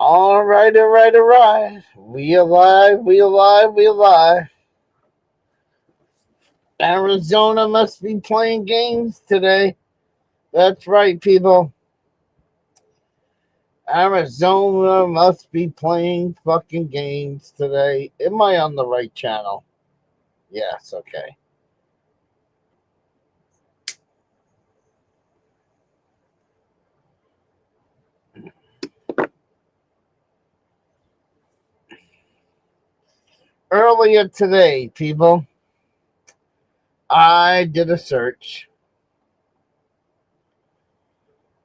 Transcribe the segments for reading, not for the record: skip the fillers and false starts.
All right, all right, all right. We alive, we alive, we alive. Arizona must be playing games today. That's right, people. Arizona must be playing fucking games today. Am I on the right channel? Yes, okay. Earlier today, people, I did a search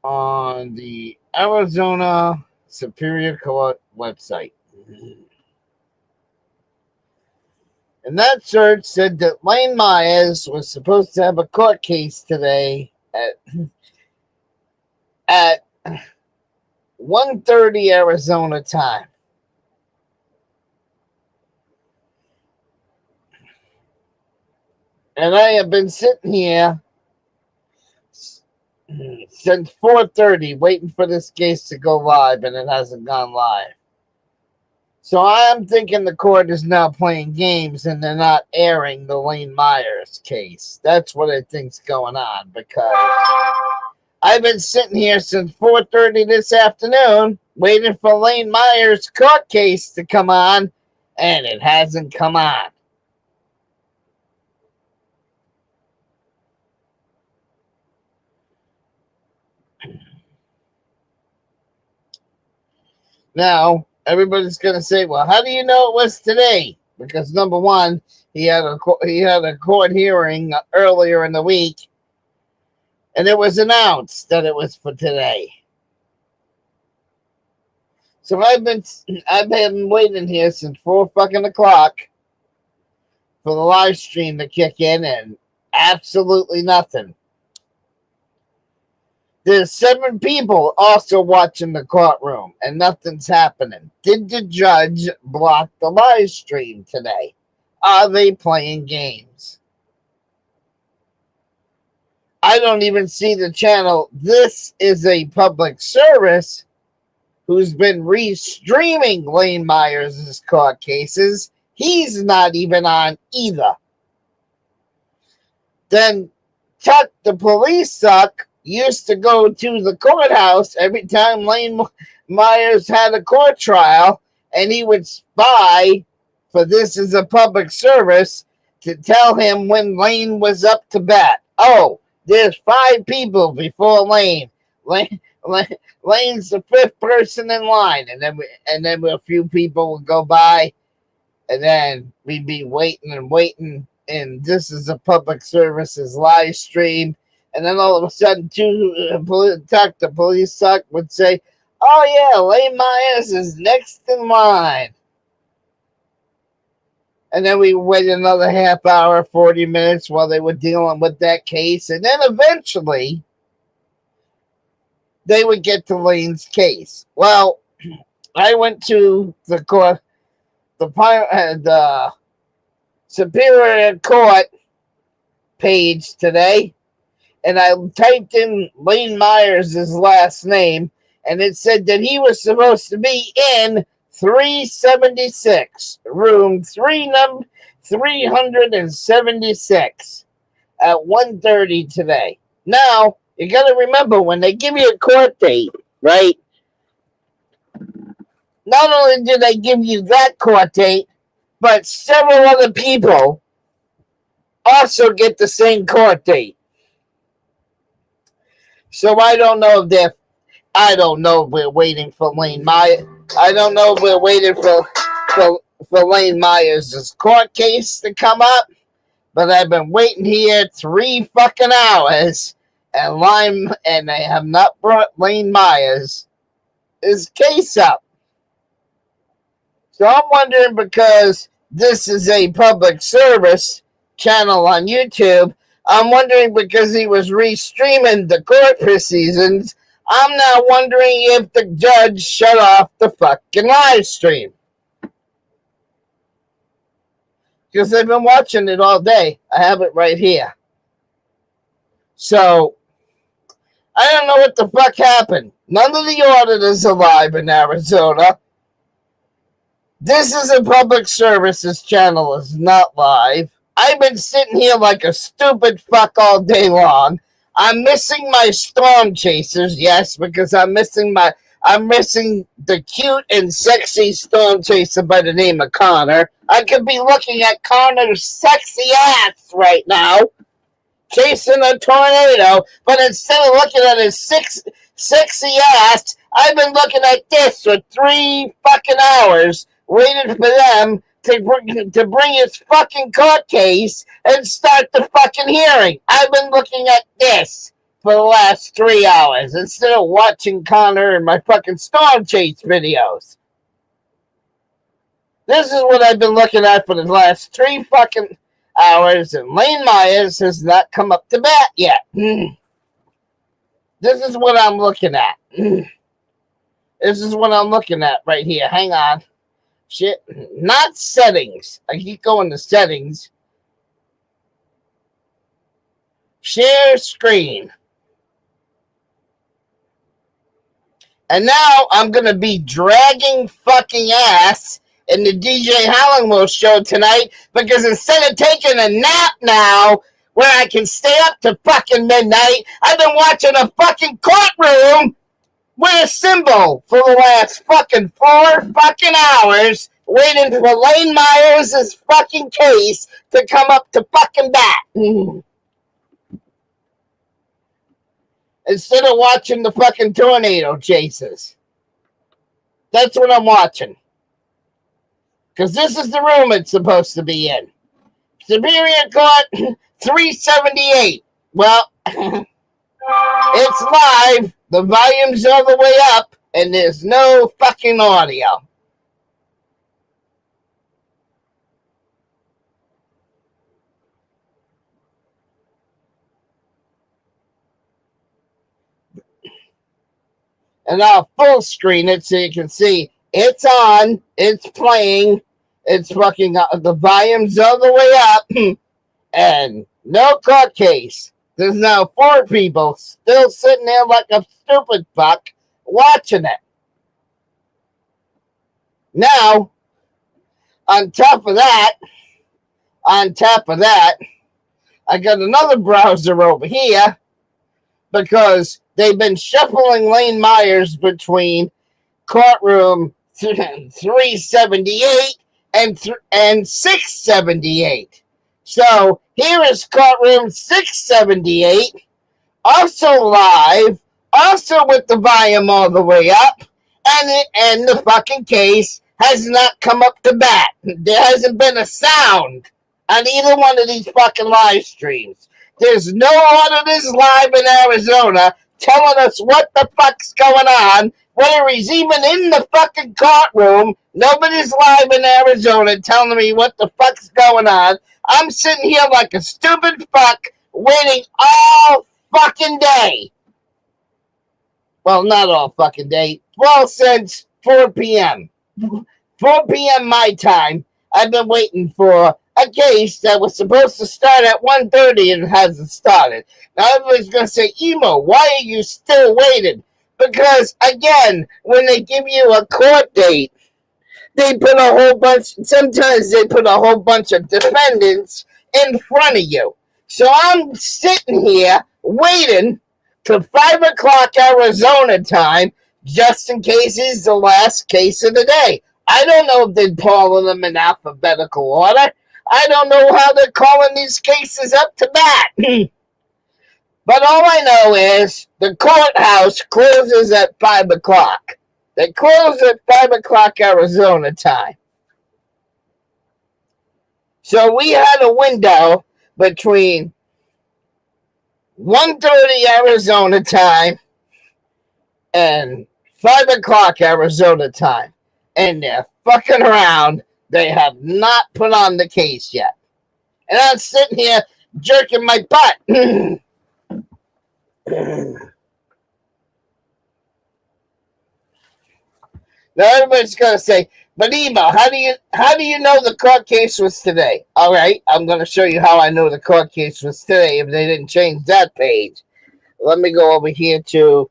on the Arizona Superior Court website. And that search said that Lane Myers was supposed to have a court case today at 1:30 Arizona time. And I have been sitting here since 4:30 waiting for this case to go live, and it hasn't gone live. So I'm thinking the court is now playing games and they're not airing the Lane Myers case. That's what I think's going on, because I've been sitting here since 4:30 this afternoon waiting for Lane Myers' court case to come on, and it hasn't come on. Now, everybody's going to say, well, how do you know it was today? Because number one, he had a court hearing earlier in the week, and it was announced that it was for today. So I've been waiting here since 4 fucking o'clock for the live stream to kick in, and absolutely nothing. There's 7 people also watching the courtroom, and nothing's happening. Did the judge block the live stream today? Are they playing games? I don't even see the channel. This is a public service who's been re-streaming Lane Myers' court cases. He's not even on either. Then Tuck, the police suck, used to go to the courthouse every time Lane Myers had a court trial, and he would spy for This Is a Public Service to tell him when Lane was up to bat. Oh, there's 5 people before Lane. Lane's the 5th person in line, and then a few people would go by, and then we'd be waiting and waiting, and This Is a Public Service's live stream. And then all of a sudden, the police suck would say, oh, yeah, Lane Myers is next in line. And then we wait another half hour, 40 minutes while they were dealing with that case. And then eventually, they would get to Lane's case. Well, I went to the court, the Superior Court page today, and I typed in Lane Myers' last name, and it said that he was supposed to be in 376, room 376 at 1:30 today. Now, you got to remember, when they give you a court date, right? Not only do they give you that court date, but several other people also get the same court date. So I don't know if we're waiting for Lane Myers. I don't know if we're waiting for Lane Myers' court case to come up, but I've been waiting here 3 fucking hours, and they have not brought Lane Myers' case up. So I'm wondering, because this is a public service channel on YouTube, I'm wondering, because he was re-streaming the court proceedings, I'm now wondering if the judge shut off the fucking live stream. Because I've been watching it all day. I have it right here. So, I don't know what the fuck happened. None of the auditors are live in Arizona. This is a public services channel. It's not live. I've been sitting here like a stupid fuck all day long. I'm missing my storm chasers, yes, because I'm missing the cute and sexy storm chaser by the name of Connor. I could be looking at Connor's sexy ass right now, chasing a tornado, but instead of looking at his sexy ass, I've been looking at this for 3 fucking hours, waiting for them to bring his fucking court case and start the fucking hearing. I've been looking at this for the last 3 hours instead of watching Connor and my fucking storm chase videos. This is what I've been looking at for the last 3 fucking hours, and Lane Myers has not come up to bat yet. This is what I'm looking at. This is what I'm looking at right here. Hang on. Shit. Not settings. I keep going to settings. Share screen. And now I'm going to be dragging fucking ass in the DJ Hallingwell show tonight, because instead of taking a nap now where I can stay up to fucking midnight, I've been watching a fucking courtroom with a symbol for the last fucking 4 fucking hours, waiting for Lane Myers' fucking case to come up to fucking bat. Instead of watching the fucking tornado chases. That's what I'm watching. Because this is the room it's supposed to be in. Superior Court 378. Well, it's live. The volume's all the way up, and there's no fucking audio. And I'll full screen it so you can see it's on, it's playing, it's fucking, the volume's all the way up, and no court case. There's now 4 people still sitting there like a stupid fuck watching it. Now, on top of that, I got another browser over here, because they've been shuffling Lane Myers between courtroom 378 and 678. So here is courtroom 678, also live, also with the volume all the way up, and the fucking case has not come up to bat. There hasn't been a sound on either one of these fucking live streams. There's no auditors live in Arizona telling us what the fuck's going on, whether he's even in the fucking courtroom. Nobody's live in Arizona telling me what the fuck's going on. I'm sitting here like a stupid fuck, waiting all fucking day. Well, not all fucking day. Well, since 4 p.m. 4 p.m. my time, I've been waiting for a case that was supposed to start at 1:30 and hasn't started. Now everybody's going to say, Emo, why are you still waiting? Because, again, when they give you a court date, sometimes they put a whole bunch of defendants in front of you. So I'm sitting here waiting till 5 o'clock Arizona time, just in case he's the last case of the day. I don't know if they're calling them in alphabetical order. I don't know how they're calling these cases up to bat. But all I know is the courthouse closes at 5 o'clock. They close at 5 o'clock Arizona time. So we had a window between 1:30 Arizona time and 5 o'clock Arizona time. And they're fucking around. They have not put on the case yet. And I'm sitting here jerking my butt. Now everybody's gonna say, but Emo, how do you know the court case was today? All right, I'm gonna show you how I know the court case was today if they didn't change that page. Let me go over here to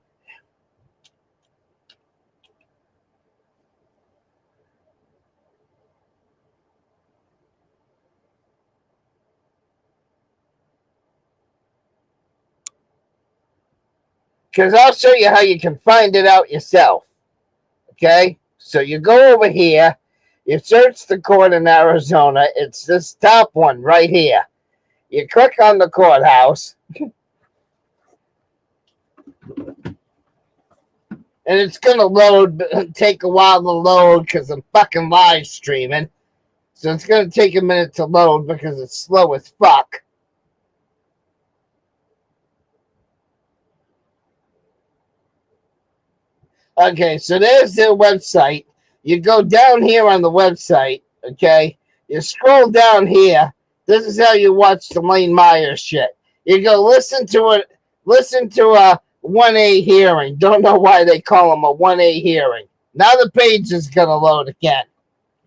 because I'll show you how you can find it out yourself. Okay? So you go over here, you search the court in Arizona. It's this top one right here. You click on the courthouse, and it's going to load, take a while to load because I'm fucking live streaming. So it's going to take a minute to load because it's slow as fuck. Okay, so there's their website. You go down here on the website, okay? You scroll down here. This is how you watch the Lane Myers shit. You go listen to it, listen to a 1A hearing. Don't know why they call them a 1A hearing. Now the page is going to load again,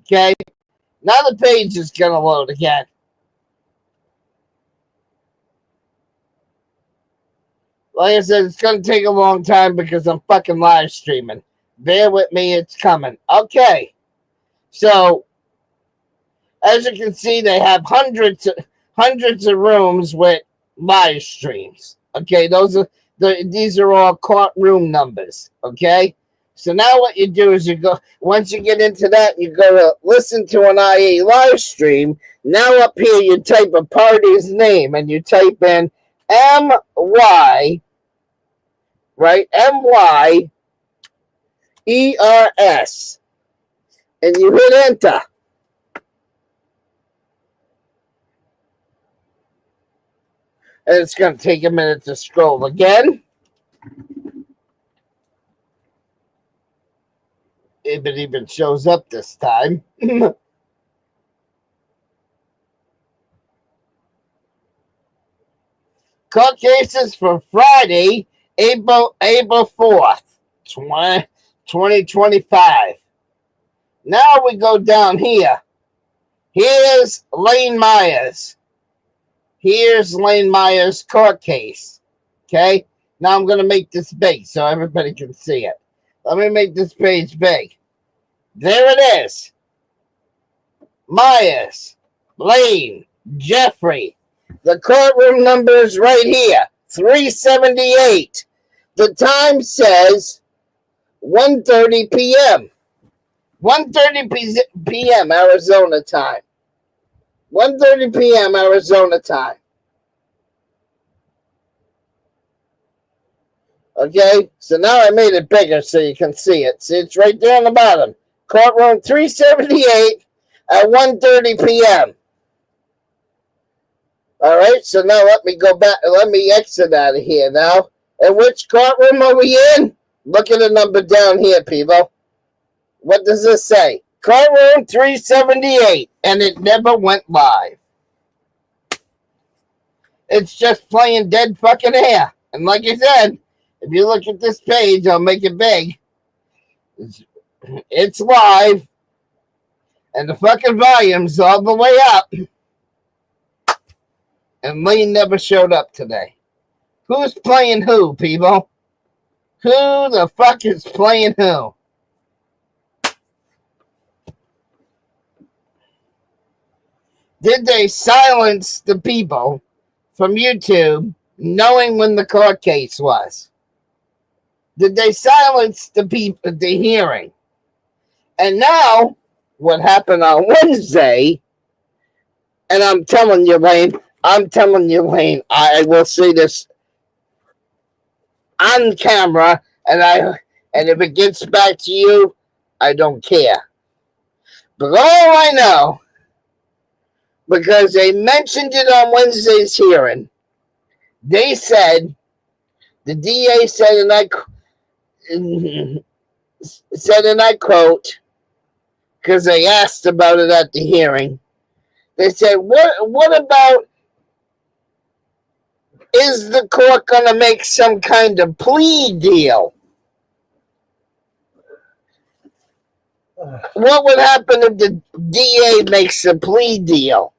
okay? Now the page is going to load again. Like I said, it's going to take a long time because I'm fucking live streaming. Bear with me, it's coming. Okay. So, as you can see, they have hundreds of rooms with live streams. Okay, these are all courtroom numbers. Okay? So now what you do is you go, once you get into that, you go to listen to an IA live stream. Now up here you type a party's name and you type in MY, right? MYERS. And you hit enter. And it's going to take a minute to scroll again. If it even shows up this time. Court cases for Friday, April 4th, 2025. Now we go down here. Here's Lane Myers. Here's Lane Myers' court case. Okay? Now I'm going to make this big so everybody can see it. Let me make this page big. There it is. Myers, Lane, Jeffrey. The courtroom number is right here, 378. The time says 1:30 p.m. 1:30 p.m. Arizona time. 1:30 p.m. Arizona time. Okay, so now I made it bigger so you can see it. See, it's right there on the bottom. Courtroom 378 at 1:30 p.m. All right, so now let me go back. Let me exit out of here now. And which courtroom are we in? Look at the number down here, people. What does this say? Courtroom 378, and it never went live. It's just playing dead fucking air. And like I said, if you look at this page, I'll make it big. It's live, and the fucking volume's all the way up. And Lane never showed up today. Who's playing who, people? Who the fuck is playing who? Did they silence the people from YouTube knowing when the court case was? Did they silence the people, the hearing? And now, what happened on Wednesday, and I'm telling you, Lane, I will say this on camera, and if it gets back to you, I don't care. But all I know, because they mentioned it on Wednesday's hearing, they said, the DA said, and I quote, because they asked about it at the hearing, they said, what about, is the court going to make some kind of plea deal? What would happen if the DA makes a plea deal?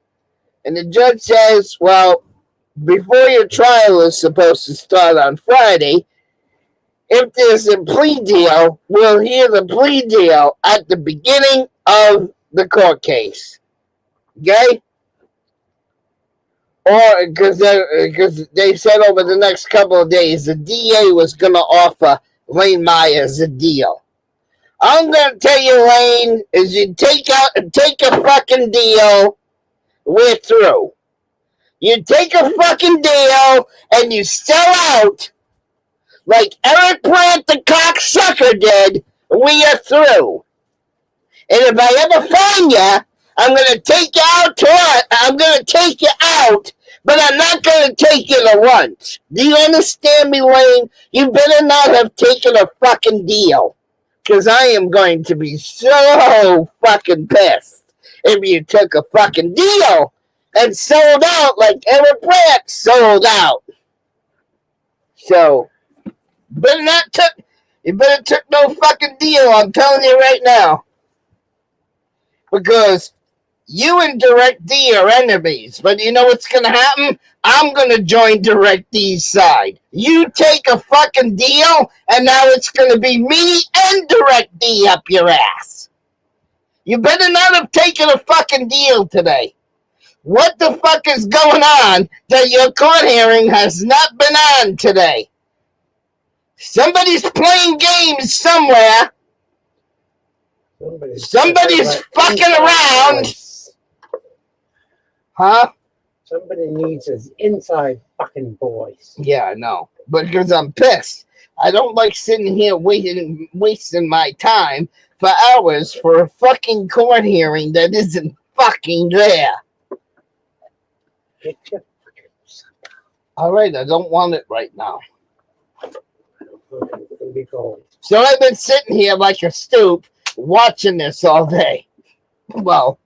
And the judge says, well, before your trial is supposed to start on Friday, if there's a plea deal, we'll hear the plea deal at the beginning of the court case. Okay? or because they said over the next couple of days the DA was going to offer Lane Myers a deal. I'm going to tell you, Lane, is you take a fucking deal, we're through. You take a fucking deal and you sell out like Eric Plant the cocksucker did, we are through. And if I ever find you, I'm going to take you out I'm going to take you out, but I'm not going to take you to lunch. Do you understand me, Lane? You better not have taken a fucking deal, because I am going to be so fucking pissed if you took a fucking deal and sold out like Eric Plant sold out. So, you better took no fucking deal, I'm telling you right now. Because you and Direct D are enemies, but you know what's going to happen? I'm going to join Direct D's side. You take a fucking deal, and now it's going to be me and Direct D up your ass. You better not have taken a fucking deal today. What the fuck is going on that your court hearing has not been on today? Somebody's playing games somewhere. Somebody's fucking around. Huh? Somebody needs his inside fucking voice. Yeah, I know. Because I'm pissed. I don't like sitting here wasting my time for hours for a fucking court hearing that isn't fucking there. All right, I don't want it right now. So I've been sitting here like a stoop watching this all day. Well,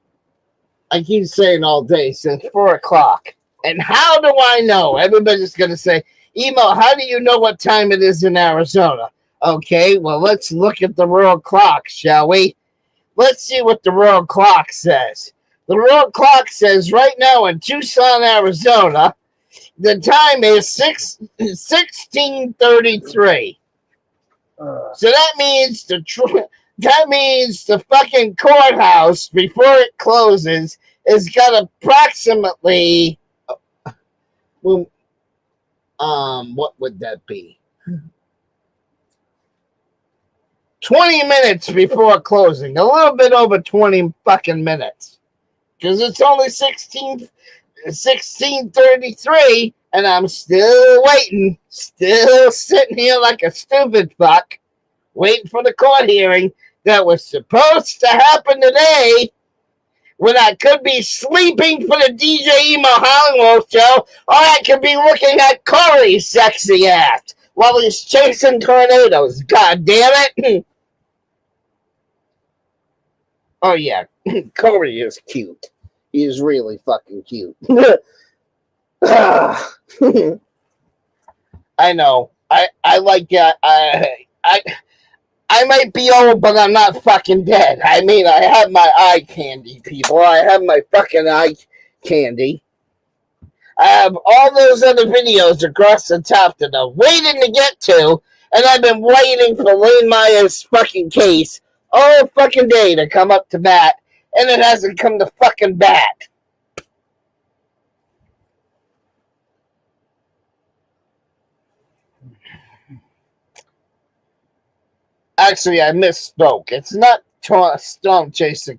I keep saying all day since 4 o'clock. And how do I know? Everybody's going to say, Emo, how do you know what time it is in Arizona? Okay, well, let's look at the world clock, shall we? Let's see what the world clock says. The world clock says right now in Tucson, Arizona, the time is 16:33. So that means the fucking courthouse before it closes has got approximately what would that be? 20 minutes before closing. A little bit over 20 fucking minutes. Because it's only 16:33 and I'm still waiting. Still sitting here like a stupid fuck. Waiting for the court hearing that was supposed to happen today when I could be sleeping for the DJ Emo Hollywood show, or I could be looking at Corey's sexy ass while he's chasing tornadoes. God damn it. Oh, yeah. Corey is cute. He is really fucking cute. I know. I like that. I might be old, but I'm not fucking dead. I mean, I have my eye candy, people. I have my fucking eye candy. I have all those other videos across the top that I'm waiting to get to, and I've been waiting for Lane Myers' fucking case all fucking day to come up to bat, and it hasn't come to fucking bat. Actually, I misspoke. It's not Storm Chaser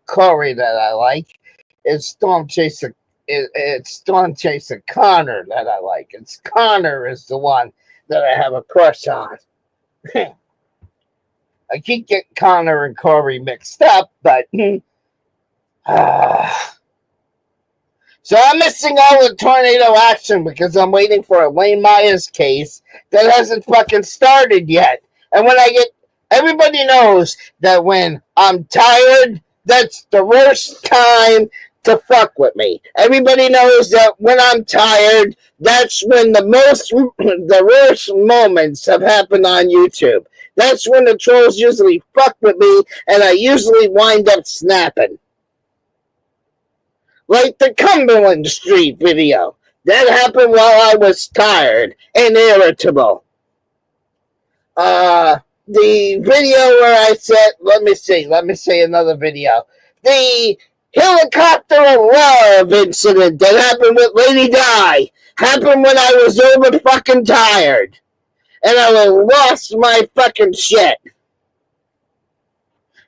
Corey that I like. It's Storm Chaser. It's Storm Chaser Connor that I like. It's Connor is the one that I have a crush on. I keep getting Connor and Corey mixed up, but so I'm missing all the tornado action because I'm waiting for a Lane Myers case that hasn't fucking started yet. And when everybody knows that when I'm tired, that's the worst time to fuck with me. Everybody knows that when I'm tired, that's when the worst moments have happened on YouTube. That's when the trolls usually fuck with me, and I usually wind up snapping. Like the Cumberland Street video. That happened while I was tired and irritable. The video where I said, let me see another video. The helicopter love incident that happened with Lady Di happened when I was over fucking tired. And I lost my fucking shit.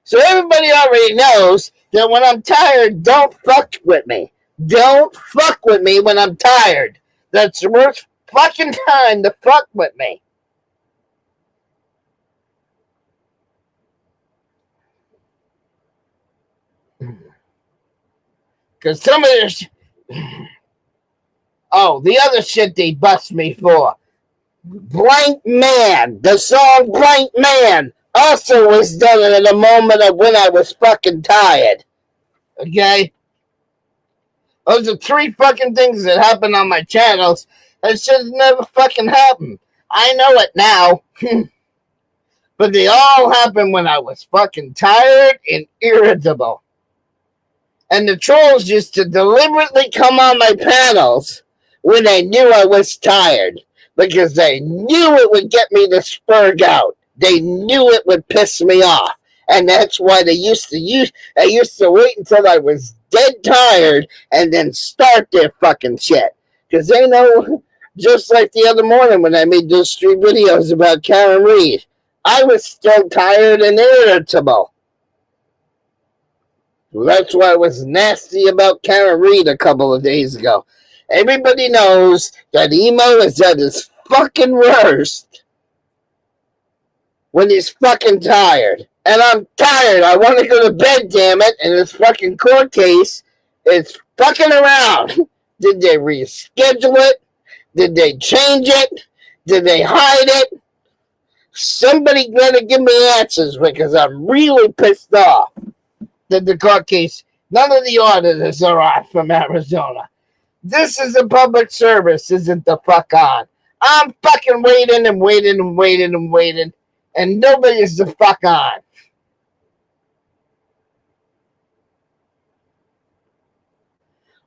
So everybody already knows that when I'm tired, don't fuck with me. Don't fuck with me when I'm tired. That's the worst fucking time to fuck with me. Because some of this... Oh, the other shit they bust me for. Blank Man. The song Blank Man also was done at a moment of when I was fucking tired. Okay? Those are 3 fucking things that happened on my channels that should have never fucking happened. I know it now. But they all happened when I was fucking tired and irritable. And the trolls used to deliberately come on my panels when they knew I was tired. Because they knew it would get me to spurg out. They knew it would piss me off. And that's why they used to wait until I was dead tired and then start their fucking shit. Because they know, just like the other morning when I made those 3 videos about Karen Reed, I was still tired and irritable. That's why I was nasty about Karen Reed a couple of days ago. Everybody knows that emo is at his fucking worst when he's fucking tired. And I'm tired. I want to go to bed, damn it. And this fucking court case is fucking around. Did they reschedule it? Did they change it? Did they hide it? Somebody gotta give me answers because I'm really pissed off that the court case, none of the auditors are on from Arizona. This is a public service, isn't the fuck on. I'm fucking waiting and waiting and waiting and waiting, and nobody's the fuck on.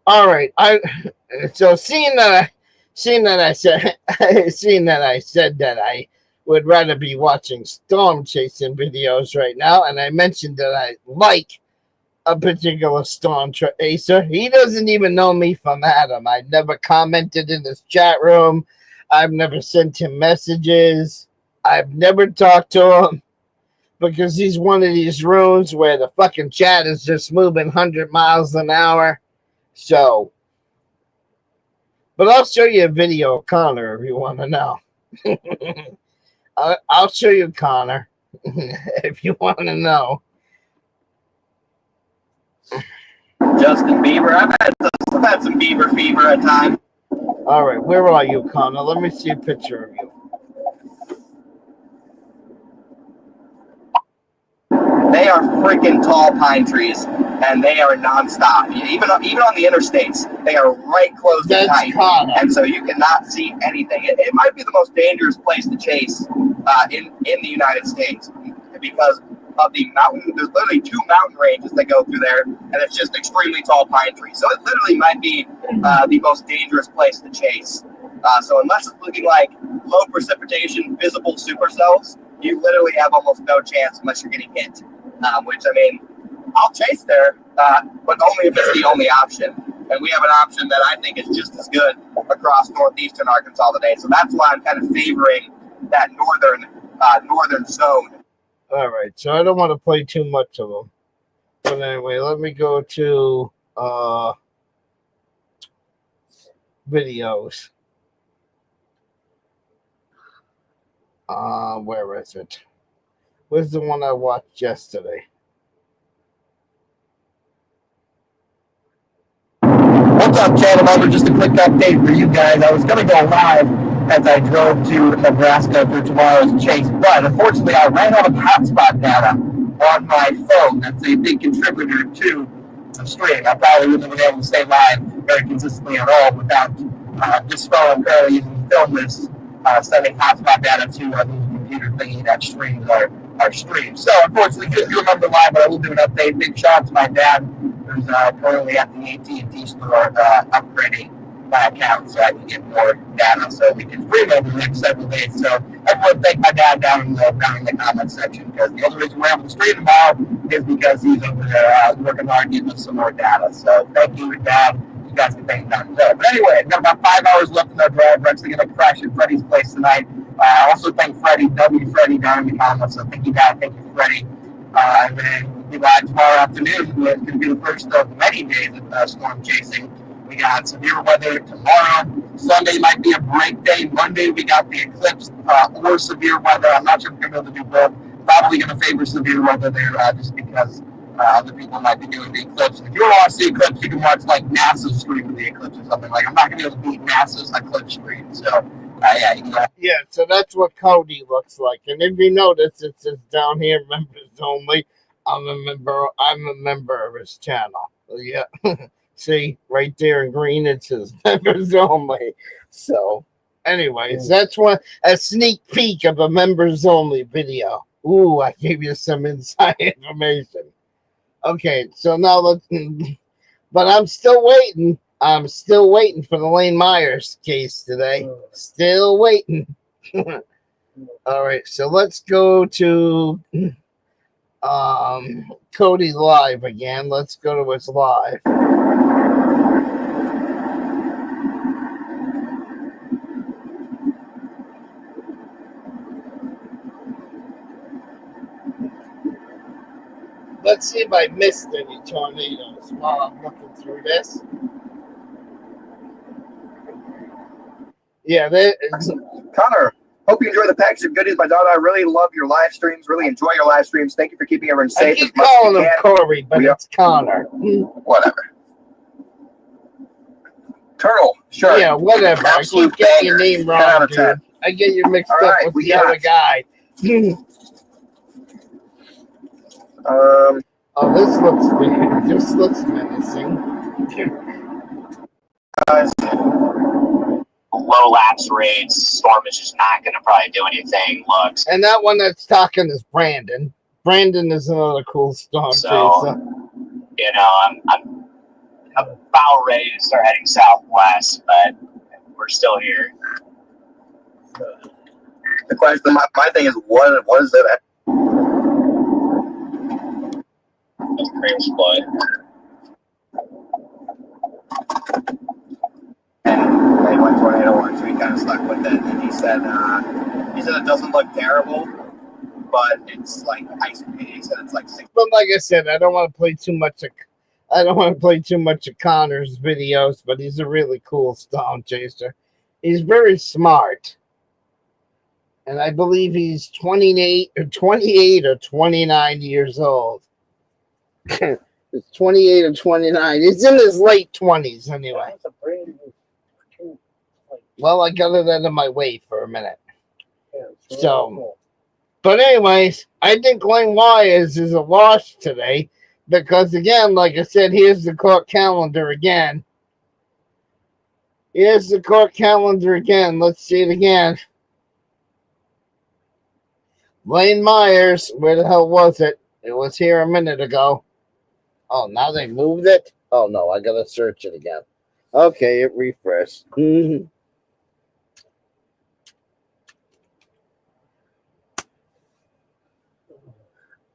All right, seeing that I said that I would rather be watching storm chasing videos right now, and I mentioned that I like a particular storm chaser. He doesn't even know me from Adam. I never commented in his chat room. I've never sent him messages. I've never talked to him because he's one of these rooms where the fucking chat is just moving 100 miles an hour. So, but I'll show you a video of Connor if you want to know. I'll show you Connor if you want to know. Justin Bieber. I've had some Bieber fever at times. All right, where are you, Connor? Let me see a picture of you. They are freaking tall pine trees, and they are nonstop. Even on the interstates, they are right close to tight, and so you cannot see anything. It might be the most dangerous place to chase in the United States because of the mountain. There's literally 2 mountain ranges that go through there, and it's just extremely tall pine trees. So it literally might be the most dangerous place to chase. So unless it's looking like low precipitation, visible supercells, you literally have almost no chance unless you're getting hit. Which, I mean, I'll chase there, but only if it's the only option. And we have an option that I think is just as good across northeastern Arkansas today. So that's why I'm kind of favoring that northern zone. All right, so I don't want to play too much of them. But anyway, let me go to videos. Where is it? Where's the one I watched yesterday? What's up, channel? Just a quick update for you guys. I was going to go live as I drove to Nebraska for tomorrow's chase, but unfortunately I ran out of hotspot data on my phone. That's a big contributor to the stream. I probably wouldn't have been able to stay live very consistently at all without this phone I'm currently using to film this, sending hotspot data to the computer thingy that streams our stream. So unfortunately couldn't do a number live, but I will do an update. Big shout out to my dad, who's currently at the AT&T store upgrading my account so I can get more data so we can stream over the next several days. So everyone thank my dad down in the comment section, because the only reason we're able to stream tomorrow is because he's over there working hard getting us some more data. So thank you, Dad. You guys can thank Dad. But anyway, I've got about 5 hours left in our drive. We're actually going to crash at Freddie's place tonight. Also thank Freddie, W. Freddie down in the comments. So thank you, Dad. Thank you, Freddie. And then tomorrow afternoon is going to be the first of many days of storm chasing. We got severe weather tomorrow. Sunday might be a break day. Monday we got the eclipse or severe weather. I'm not sure if we're going to be able to do both. Probably going to favor severe weather there just because other people might be doing the eclipse. If you want to see eclipse, you can watch like NASA's stream of the eclipse or something. Like, I'm not going to be able to beat NASA's eclipse stream. So yeah, you can go. Yeah, so that's what Cody looks like. And if you notice, it says down here, members only. I'm a member of his channel. Yeah. See, right there in green, it says members only. So, anyways, that's a sneak peek of a members only video. Ooh, I gave you some inside information. Okay, so now but I'm still waiting. I'm still waiting for the Lane Myers case today. Still waiting. All right, so let's go to Cody live again. Let's go to his live. Let's see if I missed any tornadoes while I'm looking through this. Yeah, Connor, hope you enjoy the package of goodies. My daughter, I really love your live streams. Really enjoy your live streams. Thank you for keeping everyone safe. I keep calling him Corey, but it's Connor. Whatever. Turtle, sure. Yeah, whatever. Absolute I keep getting your name wrong, dude. I get you mixed up with the other guy. Oh, this looks weird. This looks menacing. Low lapse rates. Storm is just not going to probably do anything. Looks. And that one that's talking is Brandon. Brandon is another cool storm chaser. You know, I'm about ready to start heading southwest, but we're still here. The question, my thing is, what is it? That's a cream split. And they went tornado once, so he kind of stuck with it. And he said it doesn't look terrible, but it's like ice. He said it's like 6. But like I said, I don't want to play too much of Connor's videos, but he's a really cool storm chaser. He's very smart. And I believe he's 28 or 29 years old. It's 28 or 29. He's in his late 20s anyway. Well, I got it out of my way for a minute. So, but anyways, I think Lane Myers is a wash today because, again, like I said, here's the court calendar again. Here's the court calendar again. Let's see it again. Lane Myers, where the hell was it? It was here a minute ago. Oh, now they moved it? Oh, no, I got to search it again. Okay, it refreshed.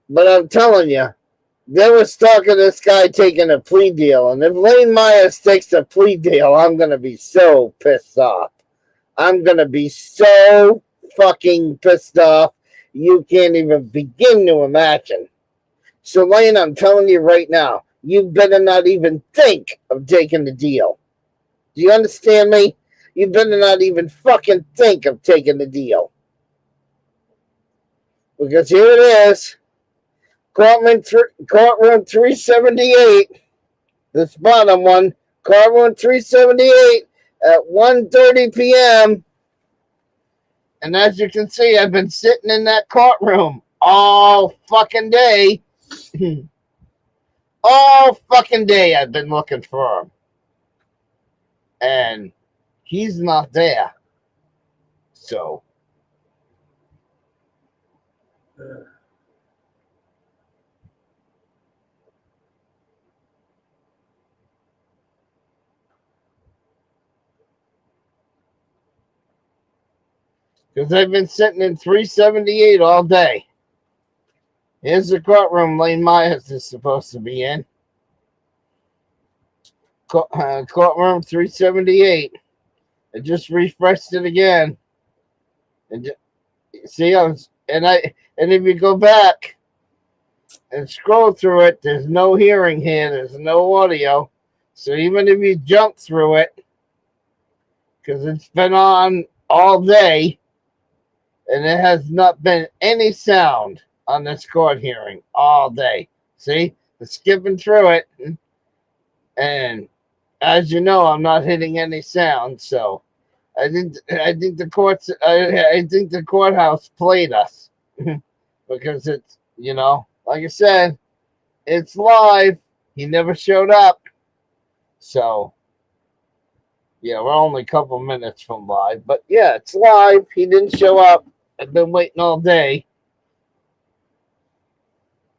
But I'm telling you, they was talking this guy taking a plea deal. And if Lane Myers takes a plea deal, I'm going to be so pissed off. I'm going to be so fucking pissed off. You can't even begin to imagine. So, Lane, I'm telling you right now, you better not even think of taking the deal. Do you understand me? You better not even fucking think of taking the deal. Because here it is. Courtroom 378. This bottom one. Courtroom 378 at 1:30 p.m. And as you can see, I've been sitting in that courtroom all fucking day. All fucking day I've been looking for him. And he's not there. So. Because I've been sitting in 378 all day. Here's the courtroom Lane Myers is supposed to be in. Courtroom 378. I just refreshed it again. And see, and if you go back and scroll through it, there's no hearing here. There's no audio. So even if you jump through it, because it's been on all day, and there has not been any sound on this court hearing all day. See, I'm skipping through it, and as you know, I'm not hitting any sound. So I think the courthouse played us because it's, like I said, it's live. He never showed up. So, yeah, we're only a couple minutes from live. But, yeah, it's live. He didn't show up. I've been waiting all day.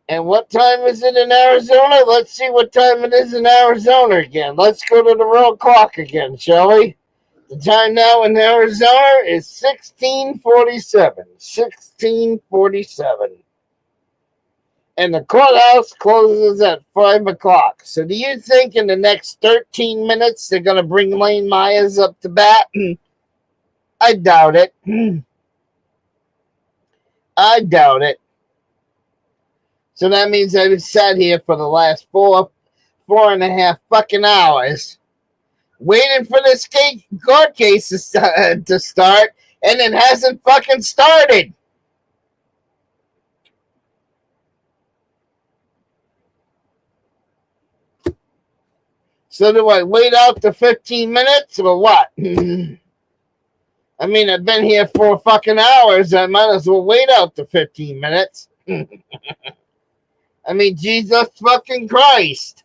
And what time is it in Arizona? Let's see what time it is in Arizona again. Let's go to the real clock again, shall we? The time now in Arizona is 16:47. 16:47. And the courthouse closes at 5 o'clock. So do you think in the next 13 minutes they're going to bring Lane Myers up to bat? I doubt it. I doubt it. So that means I've sat here for the last 4.5 fucking hours waiting for this court case to start, and it hasn't fucking started. So do I wait out the 15 minutes or what? I mean, I've been here 4 fucking hours. I might as well wait out the 15 minutes. I mean, Jesus fucking Christ.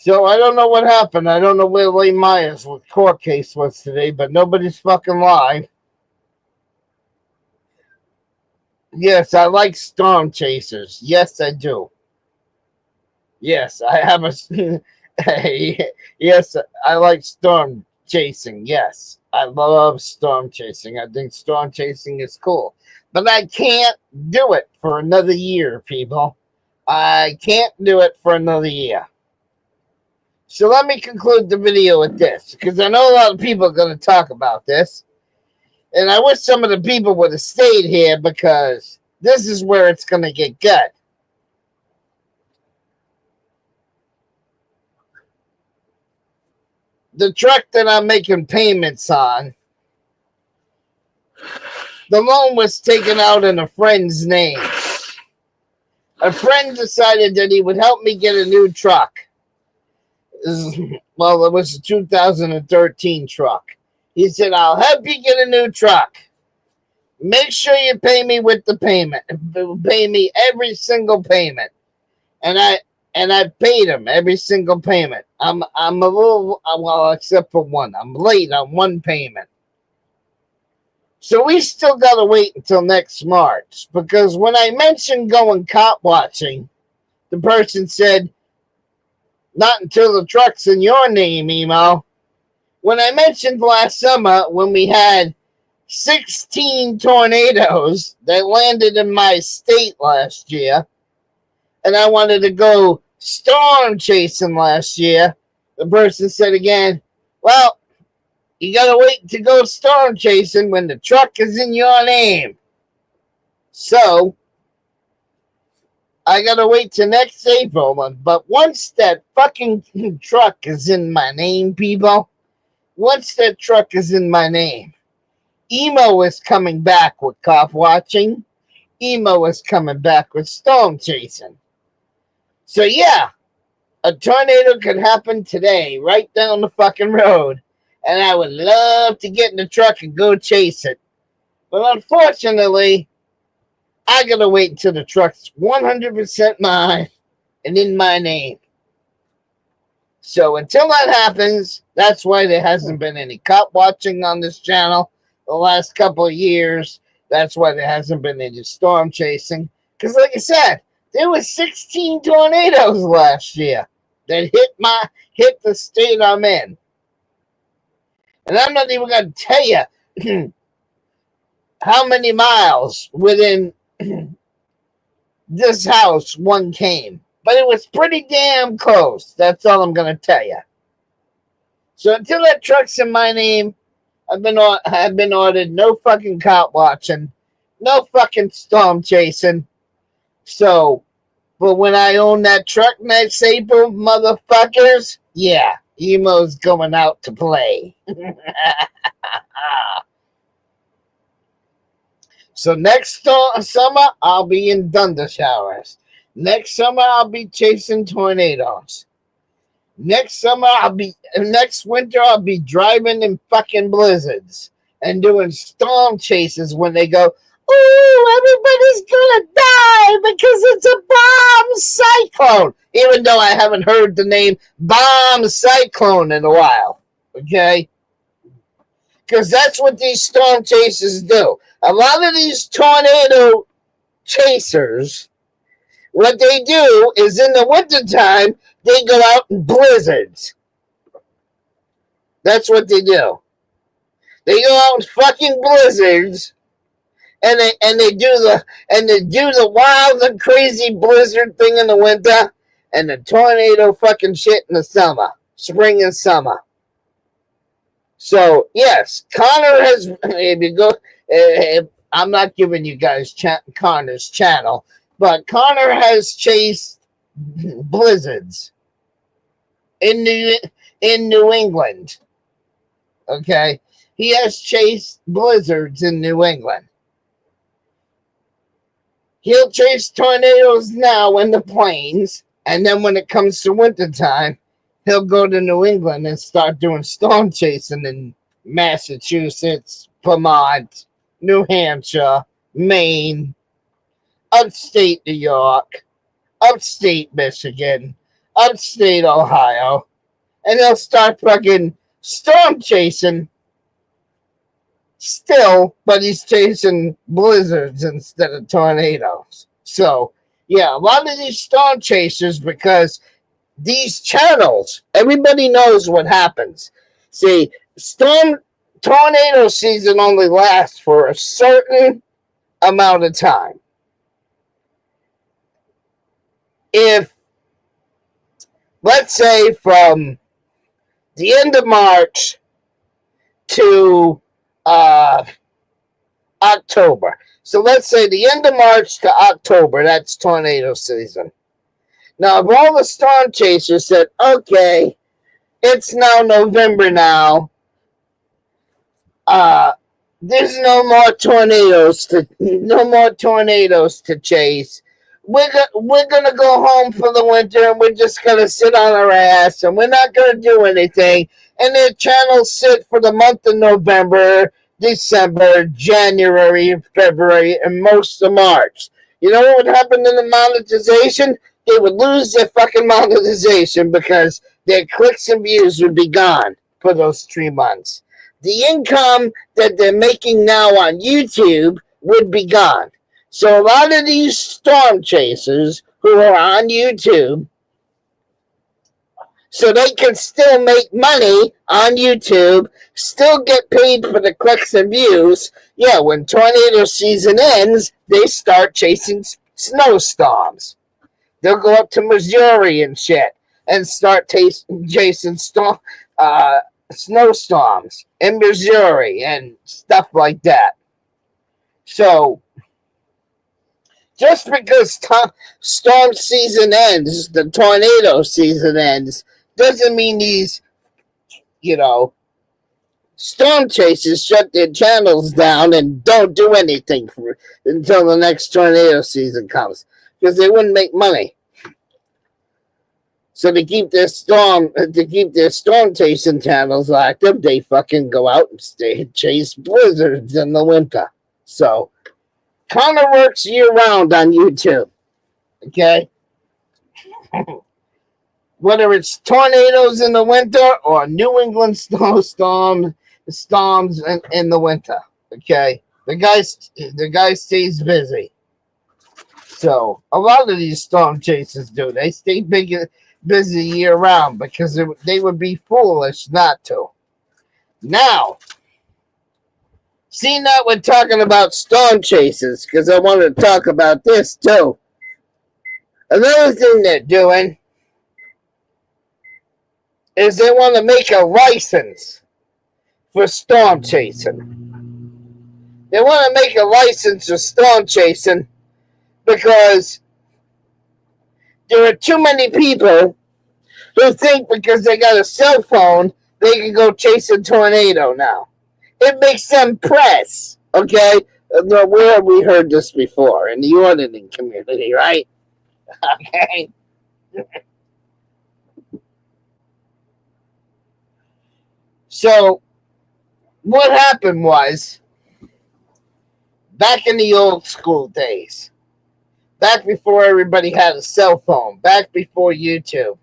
So I don't know what happened. I don't know where Lane Myers' court case was today, but nobody's fucking live. Yes, I like storm chasers. Yes, I do. Yes, I have a. Yes, I like storm chasing. Yes, I love storm chasing. I think storm chasing is cool. But I can't do it for another year, people. I can't do it for another year. So let me conclude the video with this, because I know a lot of people are going to talk about this. And I wish some of the people would have stayed here, because this is where it's going to get good. The truck that I'm making payments on, the loan was taken out in a friend's name. A friend decided that he would help me get a new truck. Well, it was a 2013 truck. He said, I'll help you get a new truck. Make sure you pay me with the payment. Pay me every single payment. And I paid him every single payment. I'm a little, well, except for one. I'm late on one payment. So we still got to wait until next March. Because when I mentioned going cop watching, the person said, not until the truck's in your name, Emo. When I mentioned last summer when we had 16 tornadoes that landed in my state last year, and I wanted to go storm chasing last year, the person said again, well, you got to wait to go storm chasing when the truck is in your name. So I gotta wait till next April, but once that fucking truck is in my name, people, once that truck is in my name, Emo is coming back with cop watching. Emo is coming back with storm chasing. So yeah, a tornado could happen today, right down the fucking road, and I would love to get in the truck and go chase it. But unfortunately, I gotta wait until the truck's 100% mine and in my name. So until that happens, that's why there hasn't been any cop watching on this channel. the last couple of years. That's why there hasn't been any storm chasing. Because, like I said, there was 16 tornadoes last year that hit the state I'm in. And I'm not even going to tell you how many miles within this house one came. But it was pretty damn close. That's all I'm going to tell you. So until that truck's in my name, I've been ordered no fucking cop watching, no fucking storm chasing. So, but when I own that truck next April, motherfuckers, yeah, emo's going out to play. So next summer, I'll be in thunder showers. Next summer, I'll be chasing tornadoes. Next winter, I'll be driving in fucking blizzards and doing storm chases when they go, "Ooh, everybody's gonna die because it's a bomb cyclone." Even though I haven't heard the name bomb cyclone in a while. Okay? Because that's what these storm chasers do. A lot of these tornado chasers, what they do is in the wintertime, they go out in blizzards. That's what they do. They go out in fucking blizzards, and they do the wild and crazy blizzard thing in the winter, and the tornado fucking shit in the summer, spring and summer. So yes, Connor has. If you go, I'm not giving you guys Connor's channel, but Connor has chased blizzards in New England. Okay, he has chased blizzards in New England. He'll chase tornadoes now in the plains, and then when it comes to wintertime, he'll go to New England and start doing storm chasing in Massachusetts, Vermont, New Hampshire, Maine, upstate New York, upstate Michigan, upstate Ohio, and they'll start fucking storm chasing still, but he's chasing blizzards instead of tornadoes. So, yeah, a lot of these storm chasers, because these channels, everybody knows what happens. See, tornado season only lasts for a certain amount of time. If, let's say, from the end of March to October. So let's say the end of March to October, that's tornado season. Now, if all the storm chasers said, okay, it's now November now, there's no more tornadoes to chase. We're gonna go home for the winter, and we're just gonna sit on our ass, and we're not gonna do anything. And their channels sit for the month of November, December, January, February, and most of March. You know what would happen to the monetization? They would lose their fucking monetization because their clicks and views would be gone for those 3 months. The income that they're making now on YouTube would be gone. So a lot of these storm chasers who are on YouTube, so they can still make money on YouTube, still get paid for the clicks and views. Yeah, when tornado season ends, they start chasing snowstorms. They'll go up to Missouri and shit and start chasing snowstorms in Missouri and stuff like that. So, just because storm season ends, the tornado season ends, doesn't mean these, storm chasers shut their channels down and don't do anything until the next tornado season comes, because they wouldn't make money. So to keep their storm chasing channels active, they fucking go out and chase blizzards in the winter. So Connor works year round on YouTube. Okay? Whether it's tornadoes in the winter or New England storms in the winter. Okay, the guy stays busy. So a lot of these storm chasers do. They stay busy year round because they would be foolish not to. Now, seeing that we're talking about storm chasers, because I want to talk about this too. Another thing they're doing is they want to make a license for storm chasing. They want to make a license for storm chasing because there are too many people who think because they got a cell phone, they can go chase a tornado now. It makes them press, okay? Where have we heard this before? In the auditing community, right? Okay. So, what happened was, back in the old school days, back before everybody had a cell phone, back before YouTube,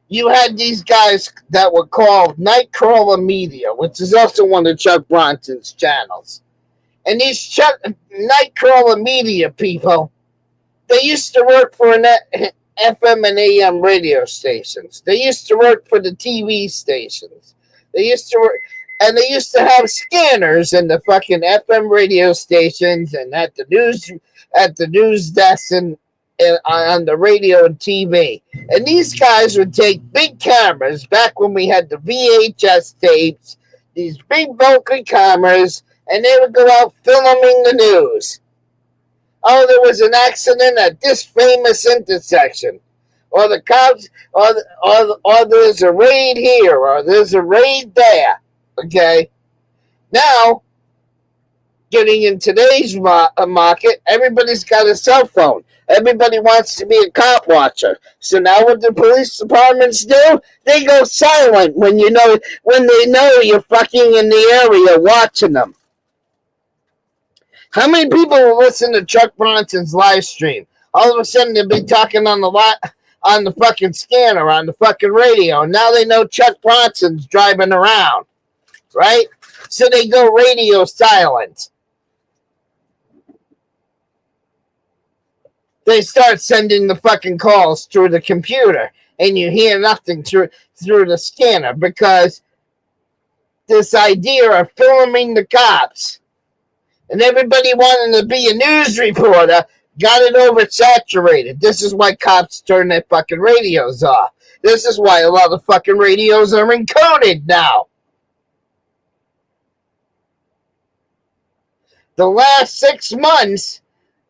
you had these guys that were called Nightcrawler Media, which is also one of Chuck Bronson's channels. And these Nightcrawler Media people, they used to work for an FM and AM radio stations. They used to work for the TV stations. They used to work, and they used to have scanners in the fucking FM radio stations and at the news desk and on the radio and TV. And these guys would take big cameras back when we had the VHS tapes, these big bulky cameras, and they would go out filming the news. Oh, there was an accident at this famous intersection. Or the cops, or there's a raid here, or there's a raid there. Okay? Now, getting in today's market, everybody's got a cell phone. Everybody wants to be a cop watcher. So now what do police departments do? They go silent when they know you're fucking in the area watching them. How many people will listen to Chuck Bronson's live stream? All of a sudden they'll be talking on the fucking scanner, on the fucking radio. And now they know Chuck Bronson's driving around. Right? So they go radio silent. They start sending the fucking calls through the computer, and you hear nothing through the scanner because this idea of filming the cops and everybody wanting to be a news reporter got it oversaturated. This is why cops turn their fucking radios off. This is why a lot of fucking radios are encoded now. The last 6 months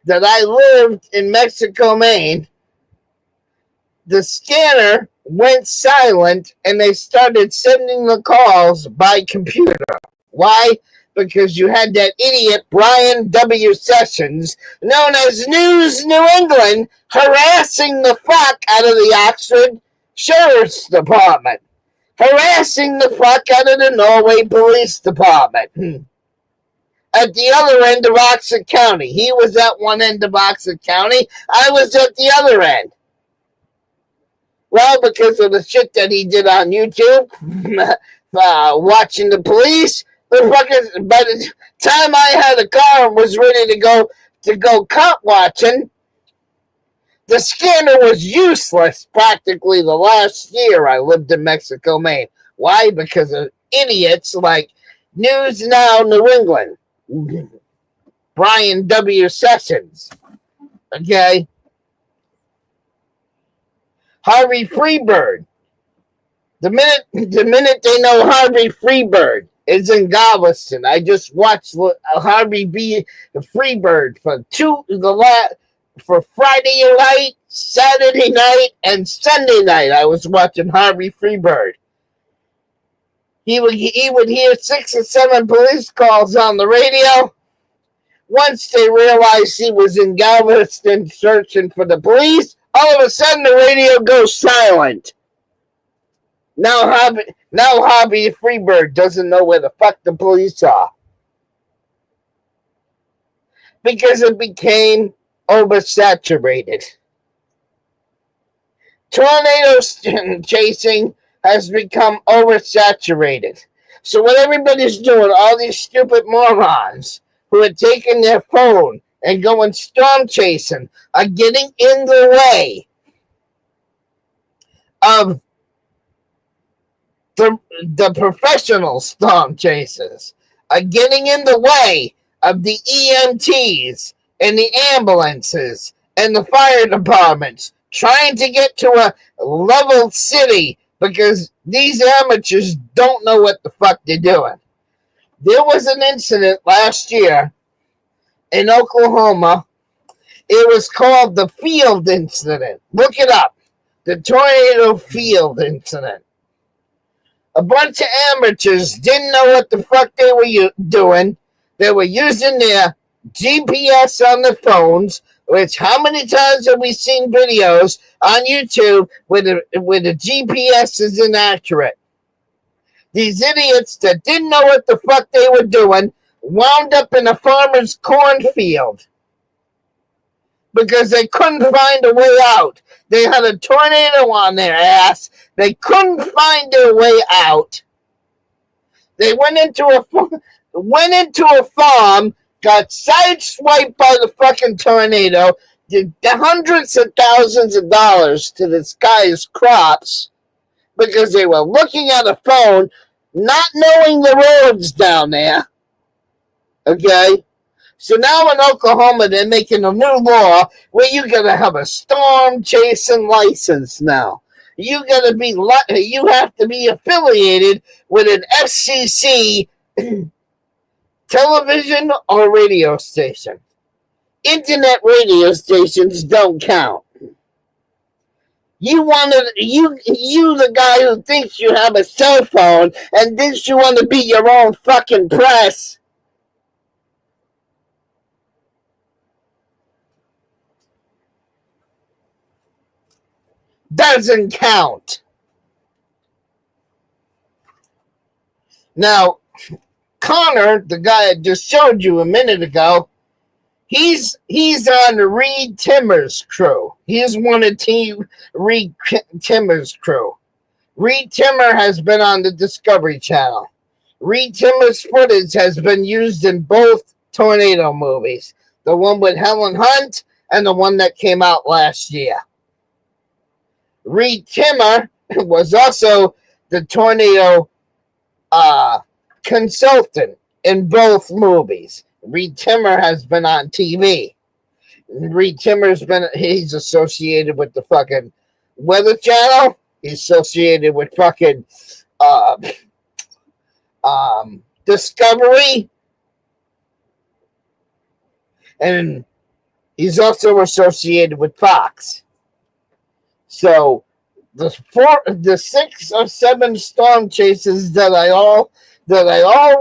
that I lived in Mexico, Maine, the scanner went silent and they started sending the calls by computer. Why? Because you had that idiot Brian W. Sessions, known as News New England, harassing the fuck out of the Oxford Sheriff's Department, harassing the fuck out of the Norway Police Department. At the other end of Oxford County. He was at one end of Oxford County. I was at the other end. Well, because of the shit that he did on YouTube, watching the police, by the time I had a car and was ready to go cop watching, the scanner was useless practically the last year I lived in Mexico, Maine. Why? Because of idiots like News Now New England. Brian W. Sessions. Okay? Harvey Freebird. The minute they know Harvey Freebird is in Galveston, I just watched Harvey B. Freebird for Friday night, Saturday night, and Sunday night. I was watching Harvey Freebird. He would hear 6 or 7 police calls on the radio. Once they realized he was in Galveston searching for the police, all of a sudden the radio goes silent. Now Harvey Freebird doesn't know where the fuck the police are. Because it became oversaturated. Tornado chasing has become oversaturated. So what everybody's doing, all these stupid morons who are taking their phone and going storm chasing are getting in the way of the professional storm chasers, are getting in the way of the EMTs and the ambulances and the fire departments trying to get to a level city because these amateurs don't know what the fuck they're doing. There was an incident last year in Oklahoma. It was called the Field Incident. Look it up. The Tornado Field Incident. A bunch of amateurs didn't know what the fuck they were doing. They were using their GPS on the phones, which how many times have we seen videos on YouTube where the GPS is inaccurate? These idiots that didn't know what the fuck they were doing wound up in a farmer's cornfield because they couldn't find a way out. They had a tornado on their ass. They couldn't find their way out. They went into a farm, got sideswiped by the fucking tornado, did hundreds of thousands of dollars to this guy's crops because they were looking at a phone, not knowing the roads down there. Okay? So now in Oklahoma, they're making a new law where you got to have a storm chasing license now. You have to be affiliated with an FCC television or radio station. Internet radio stations don't count. You the guy who thinks you have a cell phone and thinks you want to be your own fucking press. Doesn't count. Now, Connor, the guy I just showed you a minute ago, he's on the Reed Timmers crew. He's one of Team Reed Timmers crew. Reed Timmer has been on the Discovery Channel. Reed Timmer's footage has been used in both tornado movies. The one with Helen Hunt and the one that came out last year. Reed Timmer was also the tornado consultant in both movies. Reed Timmer has been on TV. Reed he's associated with the fucking Weather Channel. He's associated with fucking Discovery. And he's also associated with Fox. So the 6 or 7 storm chases that I all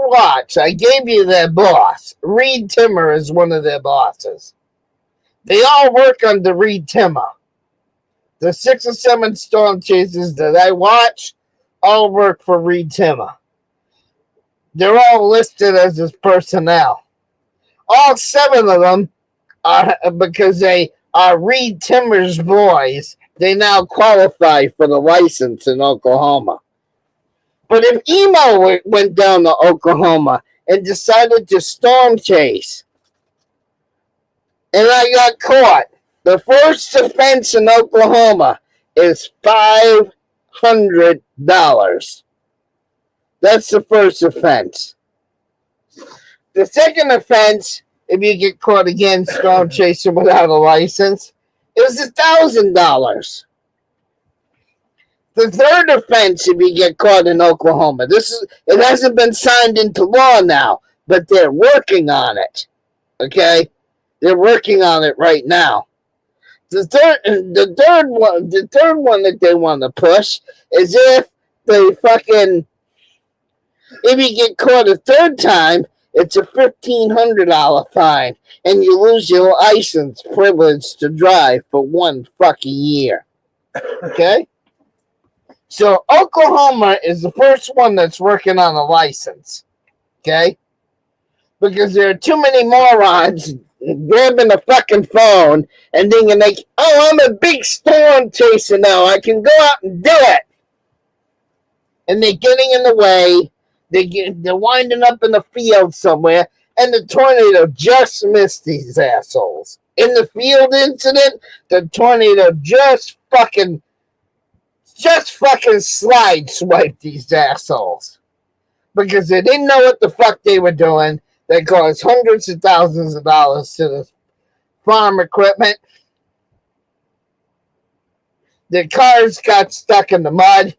watch, I gave you their boss. Reed Timmer is one of their bosses. They all work under Reed Timmer. The 6 or 7 storm chases that I watch all work for Reed Timmer. They're all listed as his personnel. All 7 of them are, because they are Reed Timmer's boys, they now qualify for the license in Oklahoma. But if Emo went down to Oklahoma and decided to storm chase, and I got caught, the first offense in Oklahoma is $500. That's the first offense. The second offense, if you get caught again storm chasing without a license, is $1,000. The third offense, if you get caught in Oklahoma, it hasn't been signed into law now, but they're working on it. Okay, they're working on it right now. The third one that they want to push is if you get caught a third time, it's a $1,500 fine, and you lose your license privilege to drive for 1 fucking year. Okay? So Oklahoma is the first one that's working on a license. Okay? Because there are too many morons grabbing a fucking phone and thinking like, oh, I'm a big storm chaser now. I can go out and do it. And they're getting in the way They're winding up in the field somewhere, and the tornado just missed these assholes. In the field incident, the tornado just fucking slide swiped these assholes because they didn't know what the fuck they were doing. They caused hundreds of thousands of dollars to the farm equipment. The cars got stuck in the mud.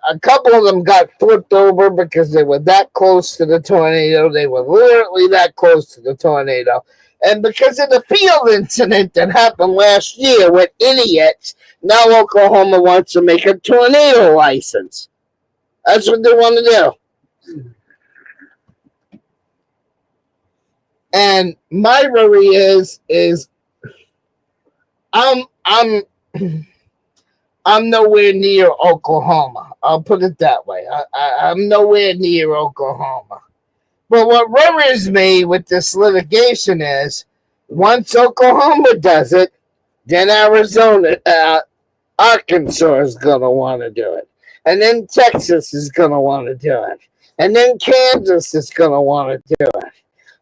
A couple of them got flipped over because they were that close to the tornado. They were literally that close to the tornado. And because of the field incident that happened last year with idiots, now Oklahoma wants to make a tornado license. That's what they want to do. And my worry is I'm nowhere near Oklahoma. I'll put it that way. I'm nowhere near Oklahoma. But what worries me with this litigation is once Oklahoma does it, then Arizona, Arkansas is going to want to do it. And then Texas is going to want to do it. And then Kansas is going to want to do it.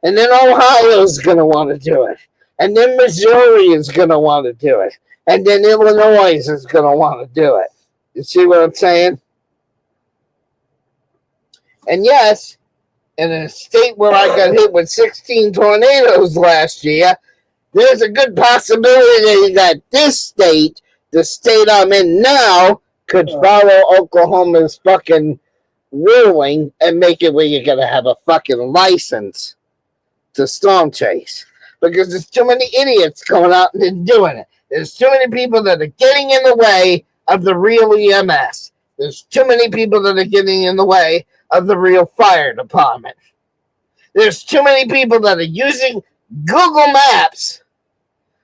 And then Ohio is going to want to do it. And then Missouri is going to want to do it. And then Illinois is going to want to do it. You see what I'm saying? And yes, in a state where I got hit with 16 tornadoes last year, there's a good possibility that this state, the state I'm in now, could follow Oklahoma's fucking ruling and make it where you're going to have a fucking license to storm chase. Because there's too many idiots going out and doing it. There's too many people that are getting in the way of the real EMS. There's too many people that are getting in the way of the real fire department. There's too many people that are using Google Maps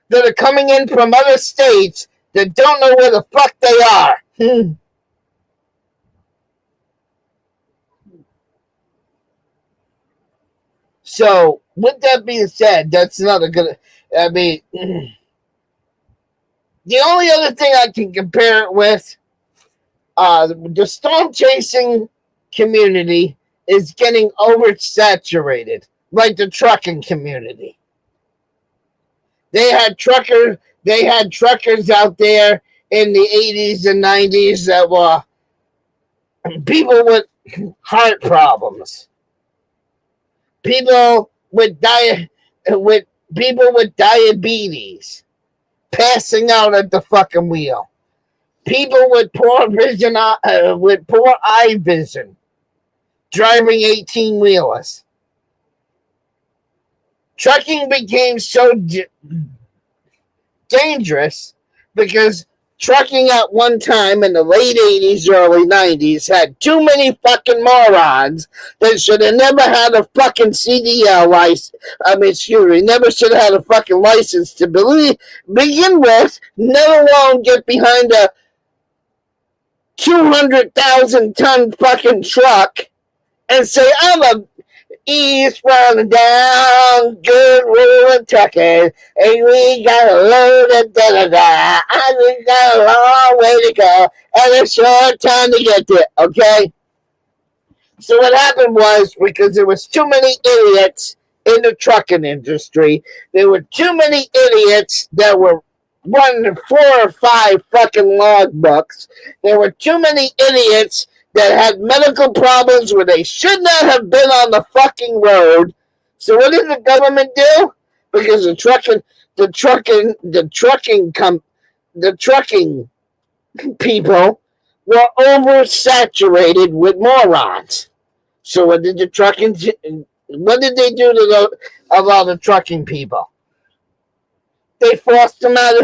that are coming in from other states that don't know where the fuck they are. So, with that being said, that's not a good... I mean... The only other thing I can compare it with, the storm chasing community is getting oversaturated, like the trucking community. They had truckers out there in the 80s and 90s that were people with heart problems, people with diabetes, passing out at the fucking wheel. People with poor vision, with poor eye vision, driving 18-wheelers. Trucking became so dangerous because trucking at one time in the late 80s, early 90s had too many fucking morons that should have never had a fucking CDL license. Never should have had a fucking license to begin with, let alone get behind a 200,000-ton fucking truck and say, I'm a eastbound down, good rolling trucking, and we got a load of da-da-da, and we got a long way to go, and a short time to get there, okay? So what happened was, because there was too many idiots in the trucking industry, there were too many idiots that were running 4 or 5 fucking logbooks, there were too many idiots that had medical problems where they should not have been on the fucking road. So what did the government do? Because the trucking people were oversaturated with morons. So what did they do to all the trucking people? They forced them out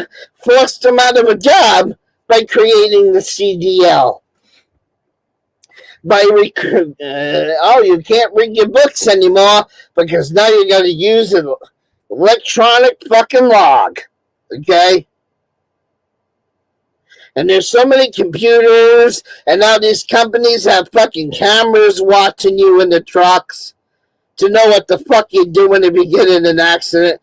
of a job by creating the CDL. You can't read your books anymore because now you got to use an electronic fucking log, okay? And there's so many computers, and now these companies have fucking cameras watching you in the trucks to know what the fuck you're doing if you get in an accident.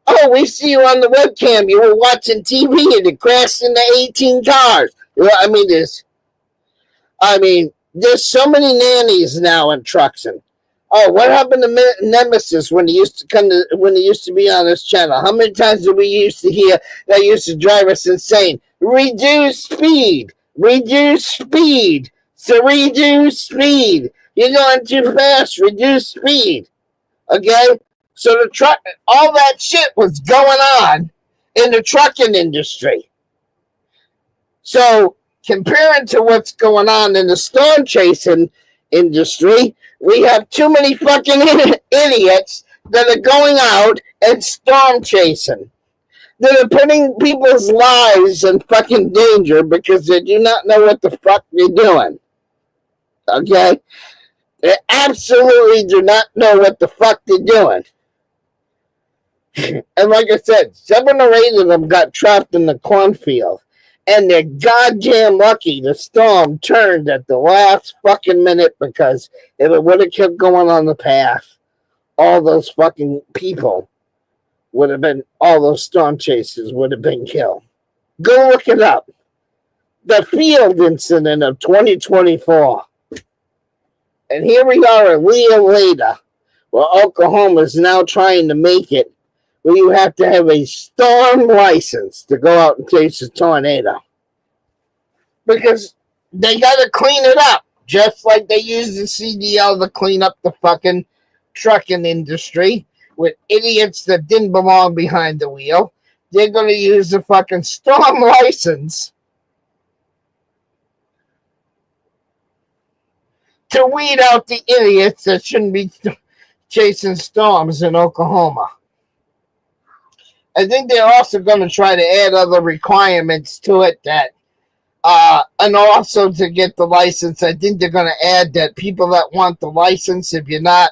Oh, we see you on the webcam. You were watching TV and it crashed into 18 cars. There's so many nannies now in Tucson. Oh, what happened to Nemesis when he used to when he used to be on this channel? How many times did we used to hear that used to drive us insane? Reduce speed, reduce speed, so reduce speed. You're going too fast. Reduce speed. Okay, so the truck, all that shit was going on in the trucking industry. So comparing to what's going on in the storm chasing industry, we have too many fucking idiots that are going out and storm chasing. That are putting people's lives in fucking danger because they do not know what the fuck they're doing. Okay? They absolutely do not know what the fuck they're doing. And like I said, 7 or 8 of them got trapped in the cornfield. And they're goddamn lucky the storm turned at the last fucking minute, because if it would have kept going on the path, all those fucking people would have been, all those storm chasers would have been killed. Go look it up. The field incident of 2024. And here we are a year later, where Oklahoma is now trying to make it where you have to have a storm license to go out and chase a tornado. Because they got to clean it up, just like they use the CDL to clean up the fucking trucking industry with idiots that didn't belong behind the wheel. They're going to use the fucking storm license to weed out the idiots that shouldn't be chasing storms in Oklahoma. I think they're also going to try to add other requirements to it that, and also to get the license, I think they're going to add that people that want the license, if you're not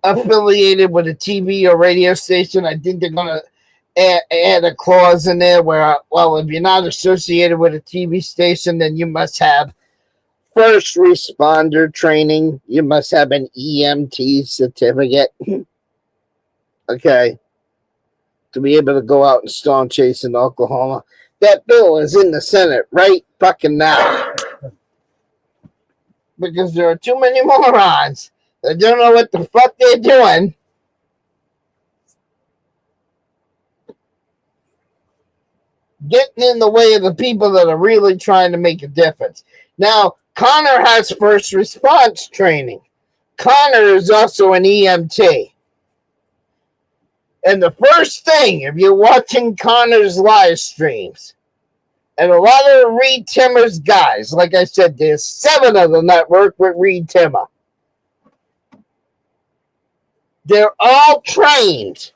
affiliated with a TV or radio station, I think they're going to add a clause in there where, well, if you're not associated with a TV station, then you must have first responder training. You must have an EMT certificate. Okay, to be able to go out and storm chase in Oklahoma. That bill is in the Senate right fucking now. Because there are too many morons that don't know what the fuck they're doing. Getting in the way of the people that are really trying to make a difference. Now, Connor has first response training. Connor is also an EMT. And the first thing, if you're watching Connor's live streams, and a lot of Reed Timmer's guys, like I said, there's 7 of them that work with Reed Timmer. They're all trained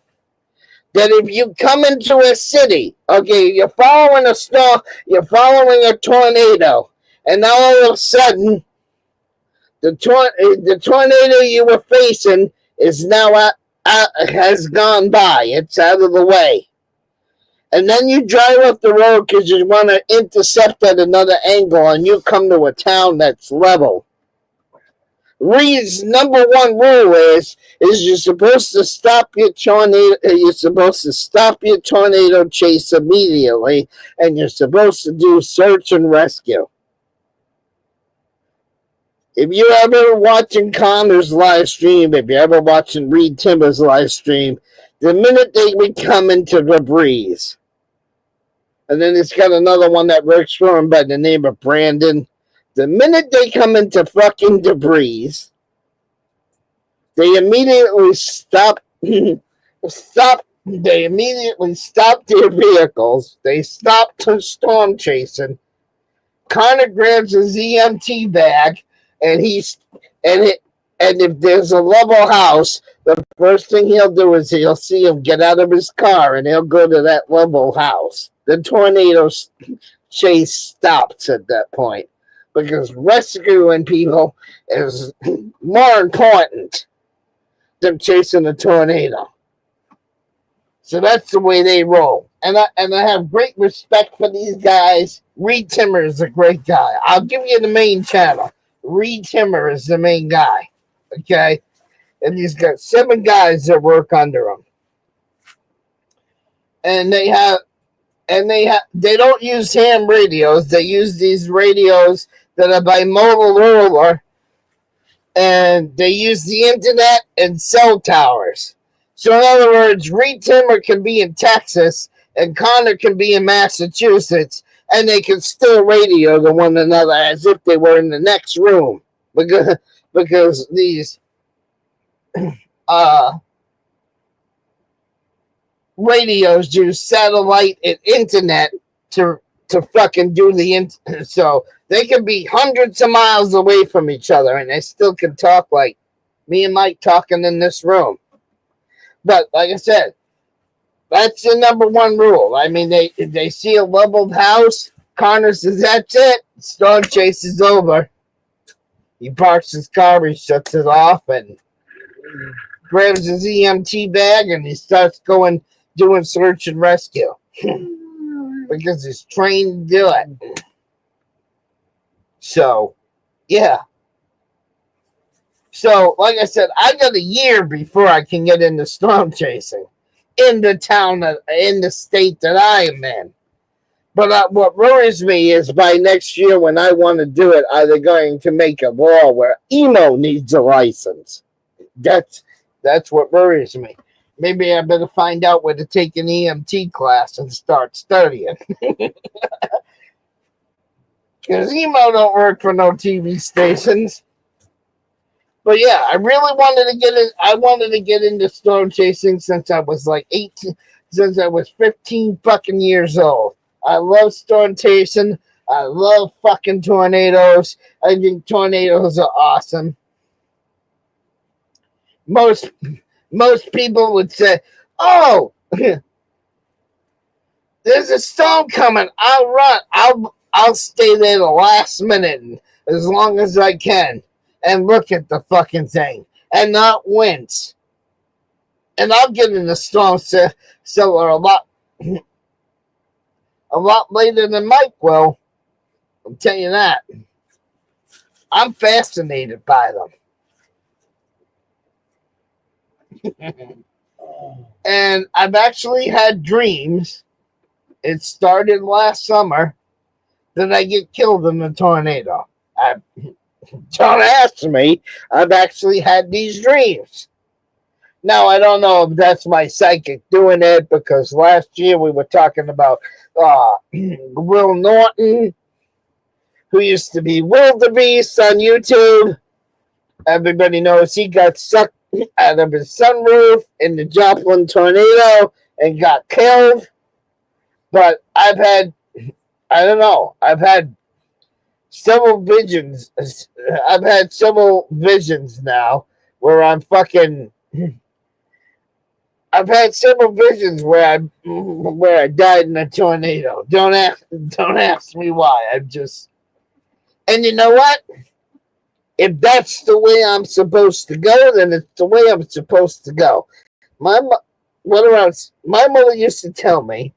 that if you come into a city, okay, you're following a storm, you're following a tornado, and now all of a sudden, the tornado you were facing is now has gone by. It's out of the way. And then you drive up the road because you want to intercept at another angle, and you come to a town that's level. Reed's number 1 rule is you're supposed to stop your tornado. You're supposed to stop your tornado chase immediately, and you're supposed to do search and rescue. If you're ever watching Connor's live stream, if you're ever watching Reed Timmer's live stream, the minute they become into debris, and then it's got another one that works for him by the name of Brandon, the minute they come into fucking debris, they immediately stop. They immediately stop their vehicles. They stop storm chasing. Connor grabs his EMT bag. And if there's a level house, the first thing he'll do is he'll see him get out of his car and he'll go to that level house. The tornado chase stops at that point because rescuing people is more important than chasing a tornado. So that's the way they roll. And I have great respect for these guys. Reed Timmer is a great guy. I'll give you the main channel. Reed Timmer is the main guy, okay? And he's got 7 guys that work under him. And they have, and they don't use ham radios. They use these radios that are by Motorola, and they use the internet and cell towers. So in other words, Reed Timmer can be in Texas and Connor can be in Massachusetts, and they can still radio to one another as if they were in the next room, because these radios use satellite and internet to fucking do so they can be hundreds of miles away from each other and they still can talk like me and Mike talking in this room. But like I said, that's the number one rule. I mean, they see a leveled house, Connor says, that's it, storm chase is over. He parks his car, he shuts it off, and grabs his EMT bag, and he starts doing search and rescue. Because he's trained to do it. So, yeah. So, like I said, I got a year before I can get into storm chasing in the state that I am in. But what worries me is by next year when I want to do it, are they going to make a law where emo needs a license? That's what worries me. Maybe I better find out where to take an EMT class and start studying. Because emo don't work for no TV stations. But yeah, I really wanted to get in. I wanted to get into storm chasing since I was like 18, since I was 15 fucking years old. I love storm chasing. I love fucking tornadoes. I think tornadoes are awesome. Most people would say, "Oh, there's a storm coming. I'll run. I'll stay there the last minute as long as I can and look at the fucking thing and not wince. And I'll get in the storm cellar a lot later than Mike will. I'll tell you that. I'm fascinated by them." And I've actually had dreams. It started last summer that I get killed in a tornado. Don't ask me. I've actually had these dreams. Now, I don't know if that's my psychic doing it, because last year we were talking about Will Norton, who used to be Wildebeest on YouTube. Everybody knows he got sucked out of his sunroof in the Joplin tornado and got killed. But I've had several visions. I've had several visions now where I'm fucking. I've had several visions where I died in a tornado. Don't ask me why. And you know what? If that's the way I'm supposed to go, then it's the way I'm supposed to go. My mother used to tell me.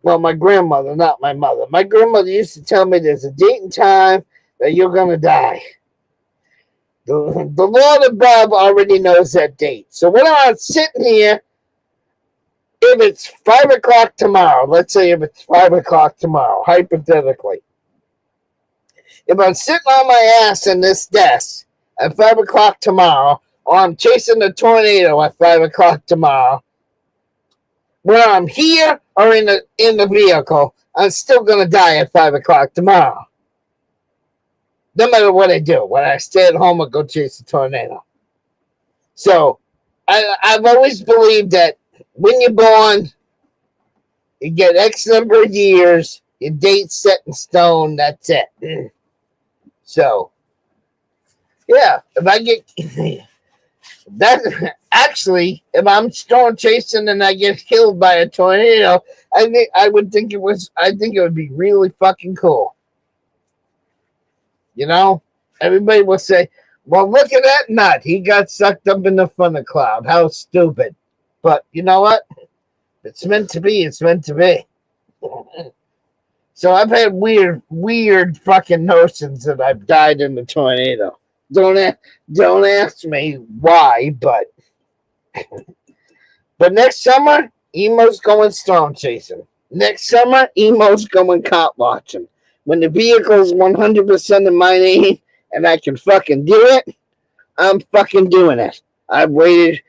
Well, my grandmother, not my mother. My grandmother used to tell me there's a date and time that you're going to die. The Lord above already knows that date. So when I'm sitting here, if it's 5 o'clock tomorrow, let's say if it's 5 o'clock tomorrow, hypothetically, if I'm sitting on my ass in this desk at 5 o'clock tomorrow, or I'm chasing a tornado at 5 o'clock tomorrow, whether I'm here or in the vehicle, I'm still going to die at 5 o'clock tomorrow. No matter what I do, whether I stay at home or go chase a tornado. So, I've always believed that when you're born, you get X number of years, your date's set in stone, that's it. So, yeah, if I get... That actually, if I'm storm chasing and I get killed by a tornado, I think it would be really fucking cool. You know, everybody will say, "Well, look at that nut. He got sucked up in the thundercloud. How stupid!" But you know what? If it's meant to be. It's meant to be. So I've had weird fucking notions that I've died in the tornado. Don't ask me why, but next summer, Emo's going storm chasing. Next summer, Emo's going cop watching. When the vehicle's 100% of my name and I can fucking do it, I'm fucking doing it. I've waited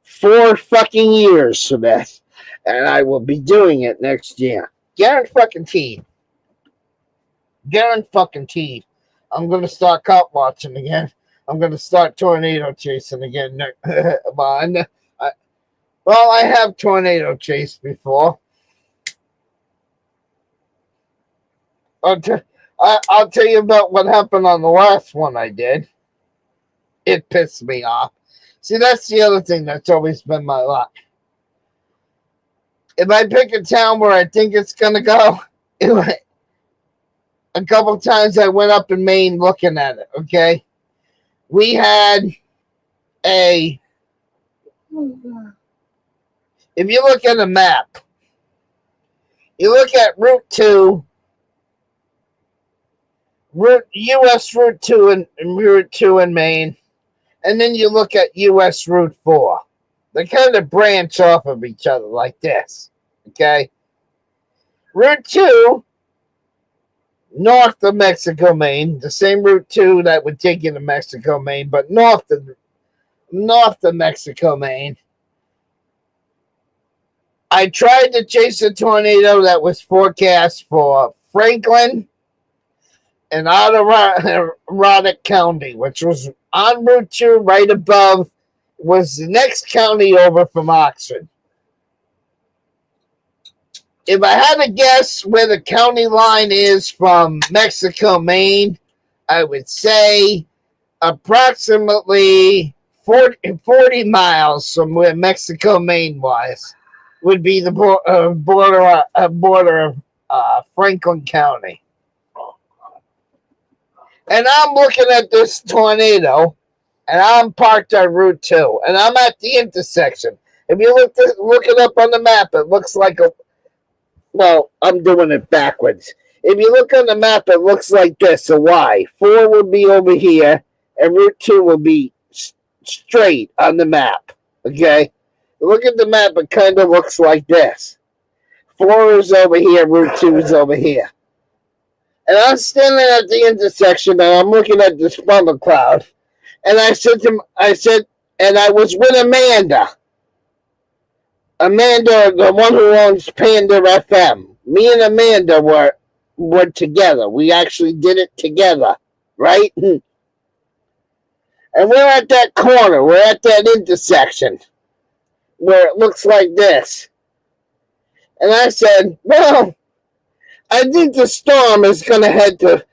4 fucking years for this, and I will be doing it next year. Guaranteed. Guaranteed. I'm gonna start cop watching again. I'm gonna start tornado chasing again. Well, I have tornado chased before. I'll tell you about what happened on the last one I did. It pissed me off. See, that's the other thing that's always been my luck. If I pick a town where I think it's going to go, a couple times I went up in Maine looking at it, okay? We had if you look at a map, you look at Route 2, U.S. Route 2 and Route 2 in Maine, and then you look at U.S. Route 4. They kind of branch off of each other like this, okay? Route 2, north of Mexico, Maine, the same Route 2 that would take you to Mexico, Maine, but north of Mexico, Maine. I tried to chase a tornado that was forecast for Franklin and Adirondack County, which was on Route 2 right above, was the next county over from Oxford. If I had to guess where the county line is from Mexico, Maine, I would say approximately 40 miles from where Mexico, Maine was, would be the border of Franklin County. And I'm looking at this tornado, and I'm parked on Route 2, and I'm at the intersection. If you look it up on the map, it looks like well, I'm doing it backwards. If you look on the map, it looks like this, a Y. 4 will be over here, and Route 2 will be straight on the map, okay? Look at the map, it kind of looks like this. 4 is over here, Route 2 is over here. And I'm standing at the intersection, and I'm looking at this funnel cloud. And I said, and I was with Amanda. Amanda, the one who owns Panda FM. Me and Amanda were together. We actually did it together, right? And we're at that corner. We're at that intersection where it looks like this. And I said, well, I think the storm is going to head to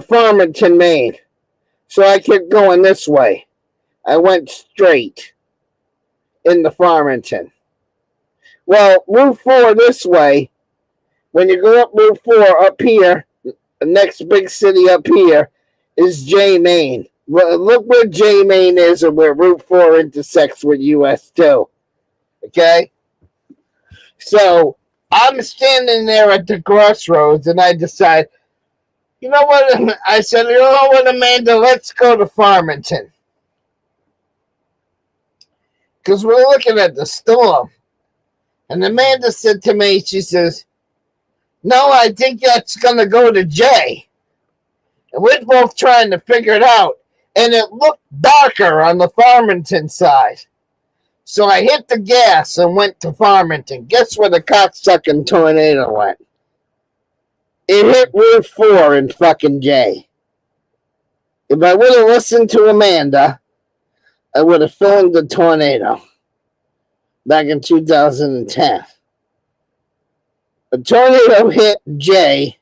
Farmington, Maine. So I kept going this way. I went straight into Farmington. Well, Route 4 this way, when you go up Route 4 up here, the next big city up here is J, Maine. Look where J, Maine is and where Route 4 intersects with US 2. Okay? So I'm standing there at the crossroads, and I decide, you know what? I said, you know what, Amanda, let's go to Farmington. Because we're looking at the storm. And Amanda said to me, she says, no, I think that's going to go to Jay. And we're both trying to figure it out. And it looked darker on the Farmington side. So I hit the gas and went to Farmington. Guess where the cocksucking tornado went? It hit Route 4 in fucking J. If I would have listened to Amanda, I would have filmed the tornado back in 2010. A tornado hit J,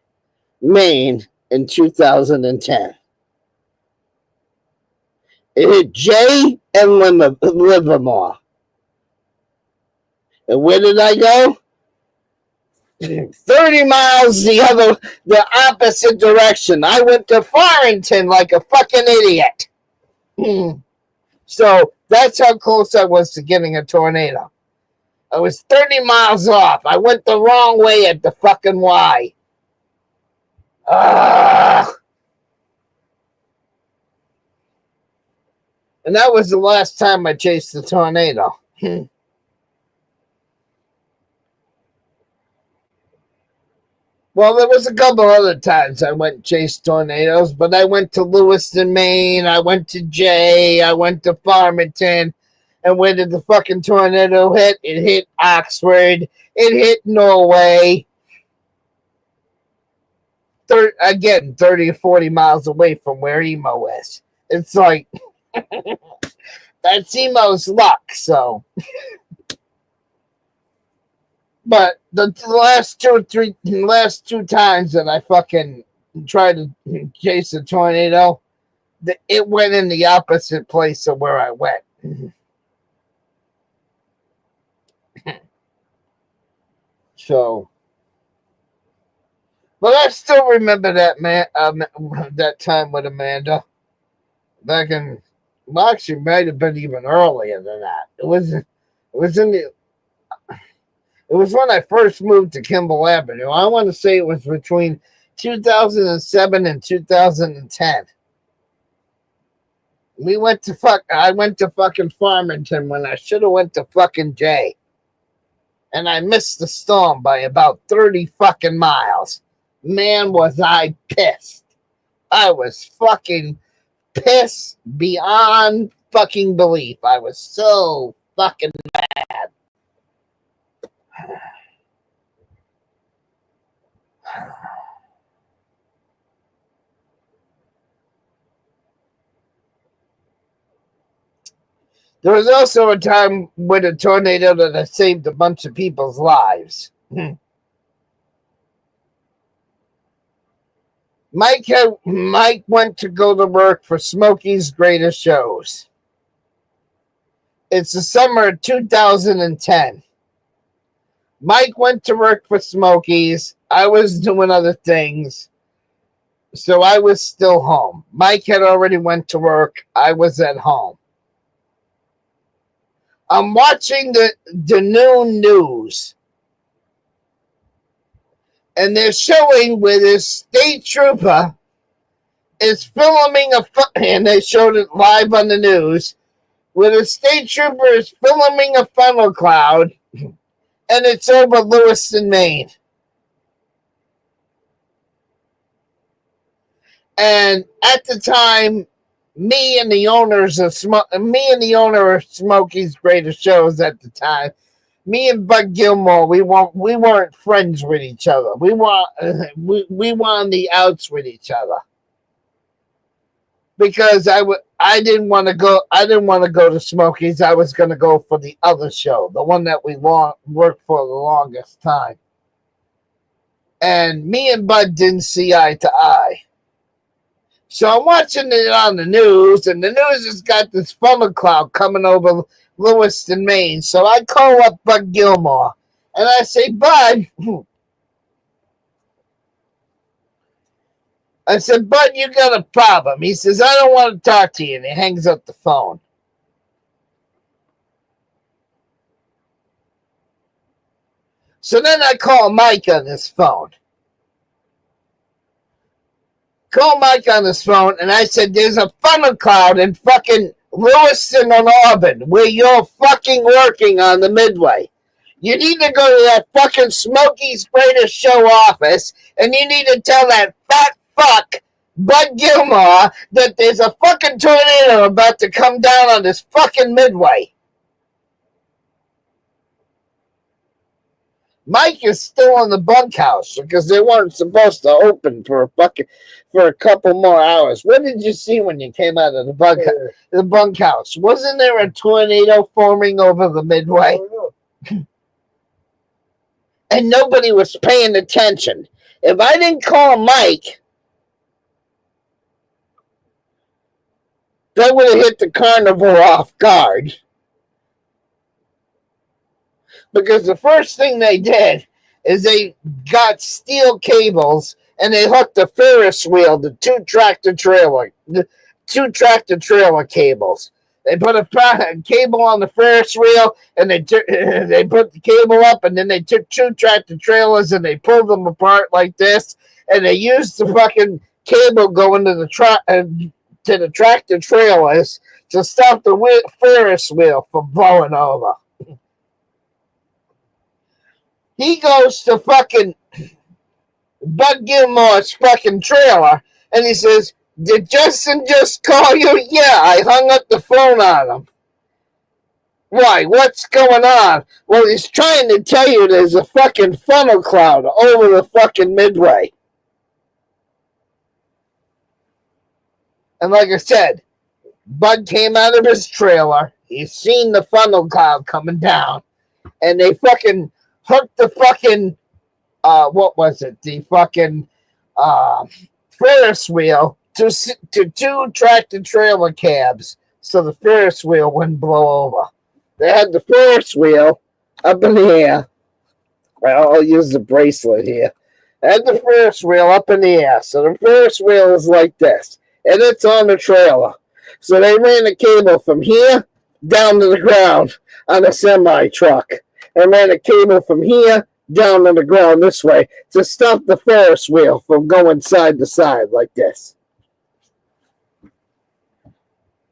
Maine, in 2010. It hit J and Livermore. And where did I go? 30 miles the opposite direction. I went to Farmington like a fucking idiot. So that's how close I was to getting a tornado. I was 30 miles off. I went the wrong way at the fucking Y. And that was the last time I chased the tornado. Well, there was a couple other times I went and chased tornadoes, but I went to Lewiston, Maine. I went to Jay. I went to Farmington. And where did the fucking tornado hit? It hit Oxford. It hit Norway. 30 or 40 miles away from where Emo is. It's like, that's Emo's luck, so. But the last two times that I fucking tried to chase a tornado, it went in the opposite place of where I went. So, but I still remember that time with Amanda. Back in, well, actually, might have been even earlier than that. It was when I first moved to Kimball Avenue. I want to say it was between 2007 and 2010. I went to fucking Farmington when I should have went to fucking Jay. And I missed the storm by about 30 fucking miles. Man, was I pissed. I was fucking pissed beyond fucking belief. I was so fucking mad. There was also a time with a tornado that I saved a bunch of people's lives. Mike went to go to work for Smokey's Greatest Shows. It's the summer of 2010. Mike went to work for Smokey's. I was doing other things, so I was still home. Mike had already went to work. I was at home. I'm watching the noon news, and they're showing where this state trooper is filming and they showed it live on the news, where the state trooper is filming a funnel cloud, and it's over Lewiston, Maine. And at the time, me and the owner of Smokey's Greatest Shows at the time, me and Bud Gilmore, we weren't friends with each other. We were on the outs with each other because I didn't want to go to Smokey's. I was going to go for the other show, the one that we worked for the longest time. And me and Bud didn't see eye to eye. So I'm watching it on the news, and the news has got this funnel cloud coming over Lewiston, Maine. So I call up Bud Gilmore, and I say, Bud, you got a problem. He says, I don't want to talk to you, and he hangs up the phone. So then I call Mike on his phone. And I said, there's a funnel cloud in fucking Lewiston and Auburn where you're fucking working on the Midway. You need to go to that fucking Smokey's Greatest Show office, and you need to tell that fat fuck, Bud Gilmore, that there's a fucking tornado about to come down on this fucking Midway. Mike is still in the bunkhouse because they weren't supposed to open for a couple more hours. What did you see when you came out of the bunkhouse? Wasn't there a tornado forming over the Midway? And nobody was paying attention. If I didn't call Mike, that would have hit the carnival off guard. Because the first thing they did is they got steel cables and they hooked the Ferris wheel to two tractor trailer cables. They put a cable on the Ferris wheel and they put the cable up, and then they took two tractor trailers and they pulled them apart like this, and they used the fucking cable going to the tractor trailers to stop the Ferris wheel from blowing over. He goes to fucking Bud Gilmore's fucking trailer, and he says, "Did Justin just call you?" "Yeah, I hung up the phone on him." "Why? What's going on?" "Well, he's trying to tell you there's a fucking funnel cloud over the fucking Midway." And like I said, Bud came out of his trailer. He's seen the funnel cloud coming down. And they fucking hooked the fucking, what was it? The fucking Ferris wheel to two tractor trailer cabs so the Ferris wheel wouldn't blow over. They had the Ferris wheel up in the air. Well, I'll use the bracelet here. They had the Ferris wheel up in the air. So the Ferris wheel is like this. And it's on the trailer. So they ran a cable from here down to the ground on a semi-truck. And ran a cable from here down to the ground this way to stop the Ferris wheel from going side to side like this.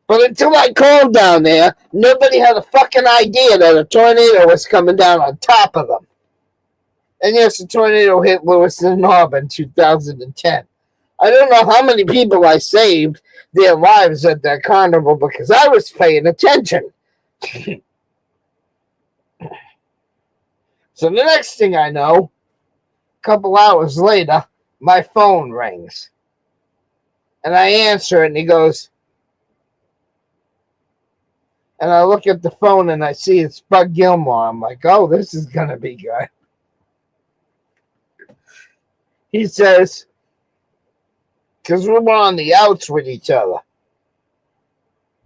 But until I called down there, nobody had a fucking idea that a tornado was coming down on top of them. And yes, the tornado hit Lewiston Harbor in 2010. I don't know how many people I saved their lives at that carnival because I was paying attention. So the next thing I know, a couple hours later, my phone rings. And I answer it, and he goes, and I look at the phone, and I see it's Bud Gilmore. I'm like, oh, this is going to be good. He says, because we were on the outs with each other.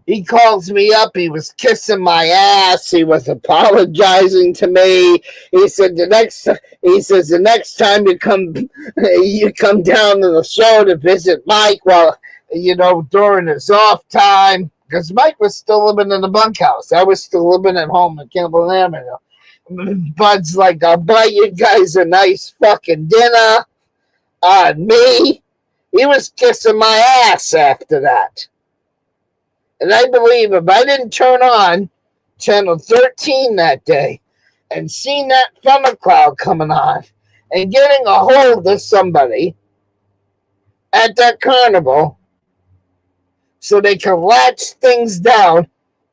He calls me up. He was kissing my ass. He was apologizing to me. He said the next time you come down to the show to visit Mike while during his off time, because Mike was still living in the bunkhouse. I was still living at home in Campbell Avenue. Bud's like, I'll buy you guys a nice fucking dinner on me. He was kissing my ass after that. And I believe if I didn't turn on channel 13 that day and seen that funnel cloud coming on and getting a hold of somebody at that carnival so they can latch things down,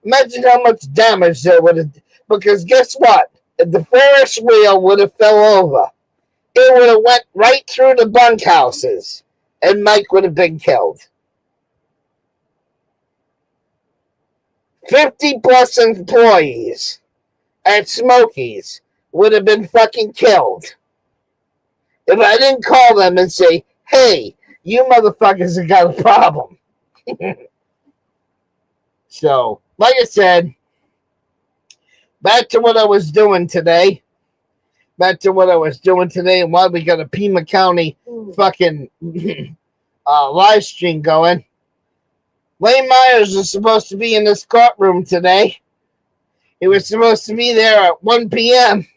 imagine how much damage there would have. Because guess what? If the Ferris wheel would have fell over, it would have went right through the bunkhouses and Mike would have been killed. 50 plus employees at Smokies would have been fucking killed if I didn't call them and say, hey, you motherfuckers have got a problem. So, like I said, back to what I was doing today. And why we got a Pima County fucking live stream going. Lane Myers is supposed to be in this courtroom today. He was supposed to be there at 1 p.m.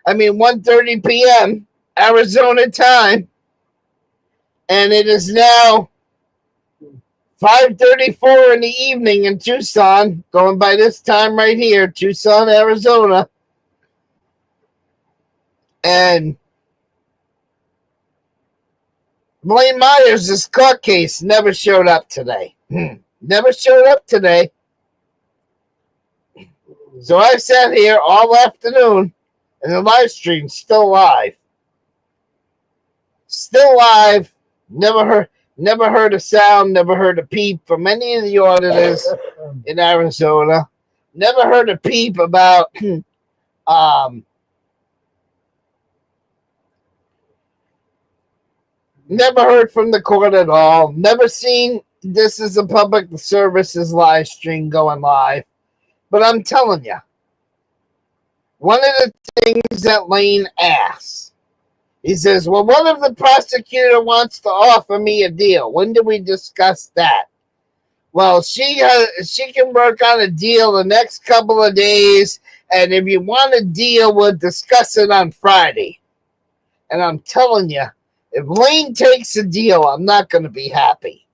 1:30 p.m. Arizona time. And it is now 5:34 in the evening in Tucson, going by this time right here, Tucson, Arizona. And Lane Myers' court case never showed up today. Never showed up today. So I sat here all afternoon and the live stream's still live. Still live. Never heard a sound, never heard a peep from any of the auditors in Arizona. Never heard a peep about never heard from the court at all. Never seen this as a public services live stream going live. But I'm telling you, one of the things that Lane asks, he says, well, what if the prosecutor wants to offer me a deal? When did we discuss that? Well, she can work on a deal the next couple of days, and if you want a deal, we'll discuss it on Friday. And I'm telling you, if Lane takes a deal, I'm not going to be happy.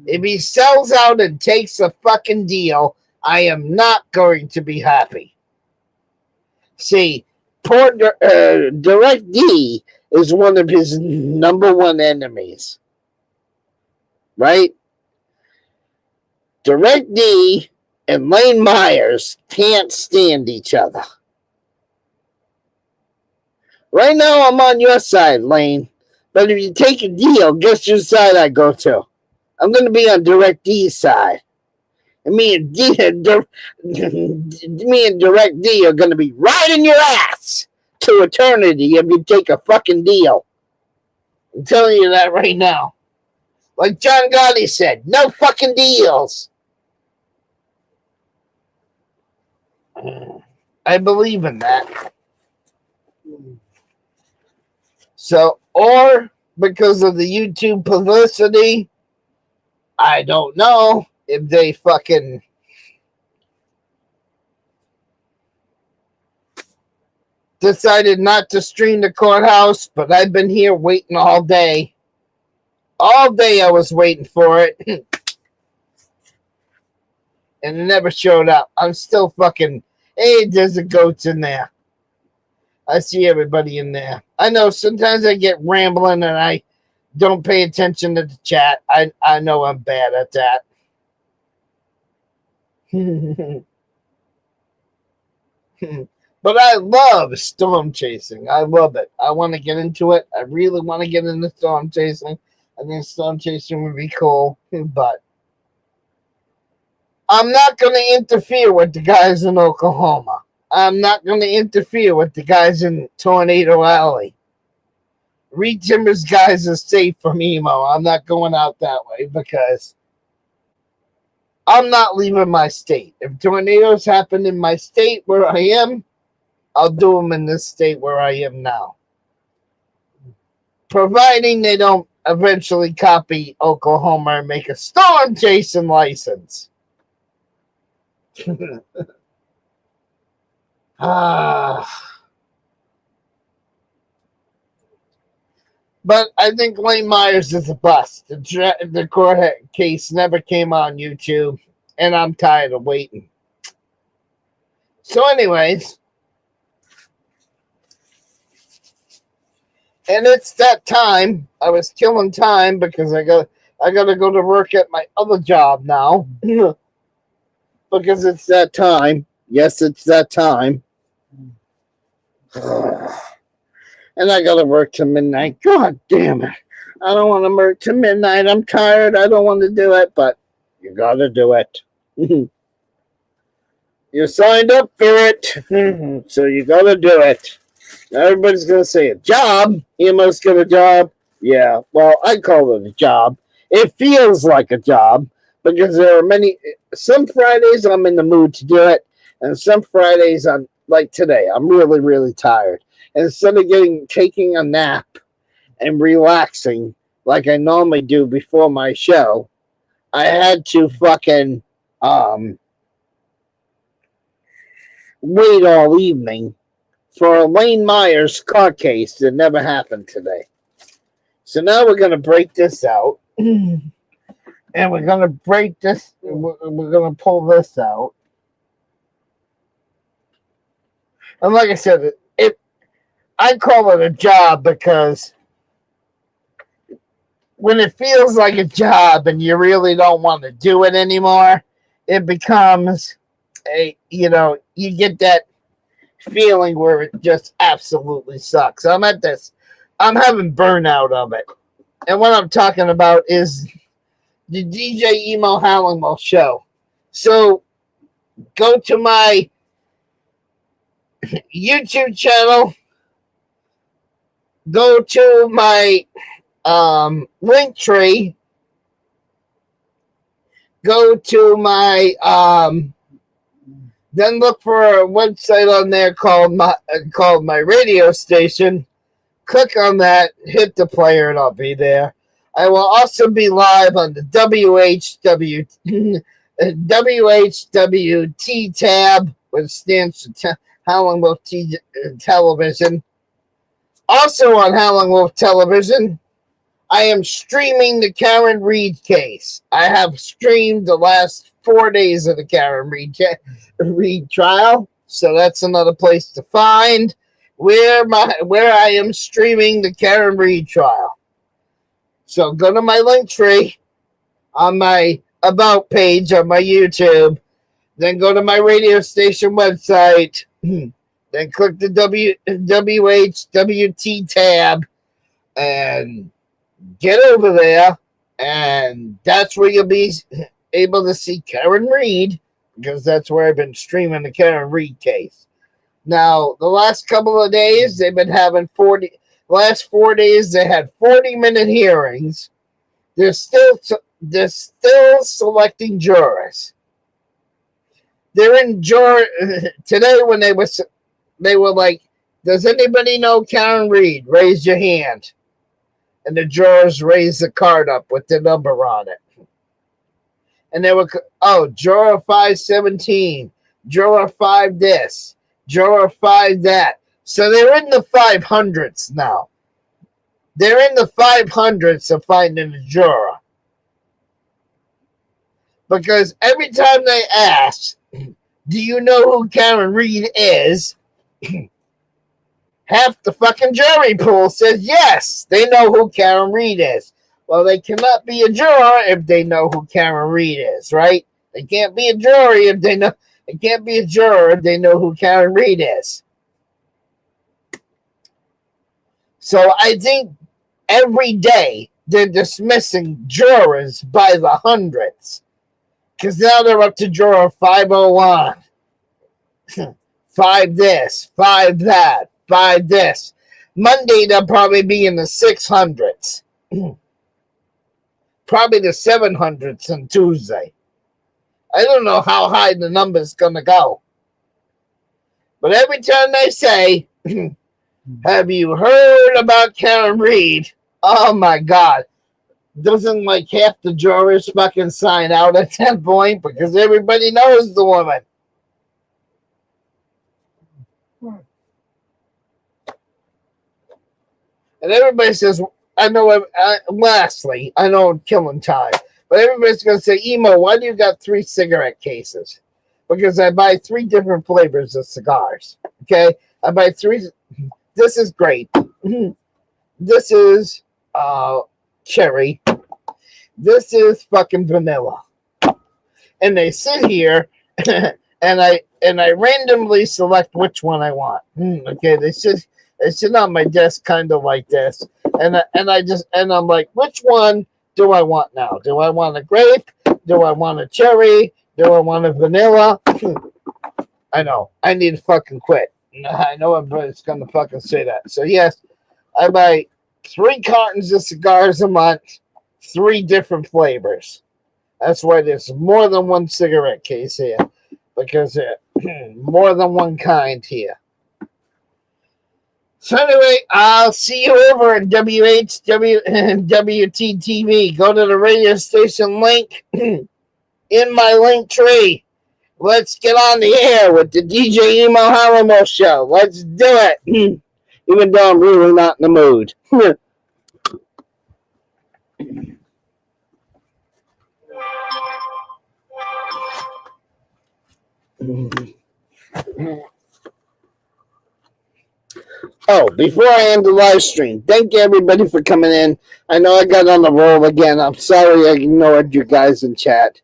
If he sells out and takes a fucking deal, I am not going to be happy. See, poor Direct D is one of his number one enemies. Right? Direct D and Lane Myers can't stand each other. Right now, I'm on your side, Lane. But if you take a deal, guess whose side I go to? I'm going to be on Direct D's side. And me and Direct D are going to be riding your ass to eternity if you take a fucking deal. I'm telling you that right now. Like John Gotti said, no fucking deals. I believe in that. So, or because of the YouTube publicity, I don't know if they fucking decided not to stream the courthouse, but I've been here waiting all day. All day I was waiting for it. And it never showed up. I'm still fucking, hey, there's a goats in there. I see everybody in there. I know sometimes I get rambling and I don't pay attention to the chat. I know I'm bad at that. But I love storm chasing. I love it. I want to get into it. I really want to get into storm chasing. I think storm chasing would be cool. But I'm not going to interfere with the guys in Oklahoma. I'm not going to interfere with the guys in Tornado Alley. Reed Timbers guys are safe from emo. I'm not going out that way because I'm not leaving my state. If tornadoes happen in my state where I am, I'll do them in this state where I am now. Providing they don't eventually copy Oklahoma and make a storm chasing license. But I think Lane Myers is a bust. The court case never came on YouTube, and I'm tired of waiting. So anyways, and it's that time. I was killing time because I got to go to work at my other job now. Because it's that time. Yes, it's that time. And I got to work till midnight. God damn it. I don't want to work till midnight. I'm tired. I don't want to do it, but you got to do it. You signed up for it, so you got to do it. Everybody's going to say a job. You must get a job. Yeah, well, I call it a job. It feels like a job because there are some Fridays I'm in the mood to do it, and some Fridays I'm like today. I'm really, really tired. Instead of taking a nap and relaxing like I normally do before my show, I had to fucking wait all evening for a Lane Myers court case that never happened today. So now we're going to break this out. And we're going to break this. We're going to pull this out. And like I said, I call it a job because when it feels like a job and you really don't want to do it anymore, it becomes you get that feeling where it just absolutely sucks. I'm having burnout of it. And what I'm talking about is the DJ Emo Hallingwell show. So go to my YouTube channel. Go to my link tree. Go to my then look for a website on there called my radio station. Click on that, hit the player, and I'll be there. I will also be live on the WHWT tab, which stands for Howling Wolf Television. Also on Howling Wolf Television, I am streaming the Karen Reed case. I have streamed the last 4 days of the Karen Reed trial, so that's another place to find. where I am streaming the Karen Reed trial. So go to my link tree on my About page on my YouTube. Then go to my radio station website. Then click the WHWT tab and get over there. And that's where you'll be able to see Karen Reed, because that's where I've been streaming the Karen Reed case. Now, the last couple of days, they've been having last 4 days, they had 40-minute hearings. They're still selecting jurors. They're in today when they were like, does anybody know Karen Reed? Raise your hand. And the jurors raised the card up with the number on it. And they were, juror 517, juror 5 this, juror 5 that. So they're in the 500s now. They're in the 500s of finding a juror. Because every time they ask, do you know who Karen Reed is? Half the fucking jury pool says yes, they know who Karen Reed is. Well, they cannot be a juror if they know who Karen Reed is, right? They can't be a jury if they know. They can't be a juror if they know who Karen Reed is. So I think every day they're dismissing jurors by the hundreds, because now they're up to juror 501, 5 this, 5 that. 5 this. Monday, they'll probably be in the 600s. Probably the 700s on Tuesday. I don't know how high the number's going to go. But every time they say, have you heard about Karen Reed? Oh, my God. Doesn't like half the jurors fucking sign out at that point, because everybody knows the woman. And everybody says, lastly, I know I'm killing time, but everybody's going to say, Emo, why do you got 3 cigarette cases? Because I buy 3 different flavors of cigars. Okay? I buy 3. This is grape. This is cherry. This is fucking vanilla. And they sit here, and I randomly select which one I want. Okay, they sit on my desk kind of like this, and I'm like, which one do I want now? Do I want a grape? Do I want a cherry? Do I want a vanilla? I know, I need to fucking quit. I know everybody's gonna fucking say that. So yes, I buy 3 cartons of cigars a month, 3 different flavors. That's why there's more than 1 cigarette case here, because there's more than 1 kind here. So anyway, I'll see you over at WHWT-TV. Go to the radio station link in my link tree. Let's get on the air with the DJ Emo Halamo show. Let's do it. Even though I'm really not in the mood. Oh, before I end the live stream, thank you everybody for coming in. I know I got on the roll again. I'm sorry I ignored you guys in chat.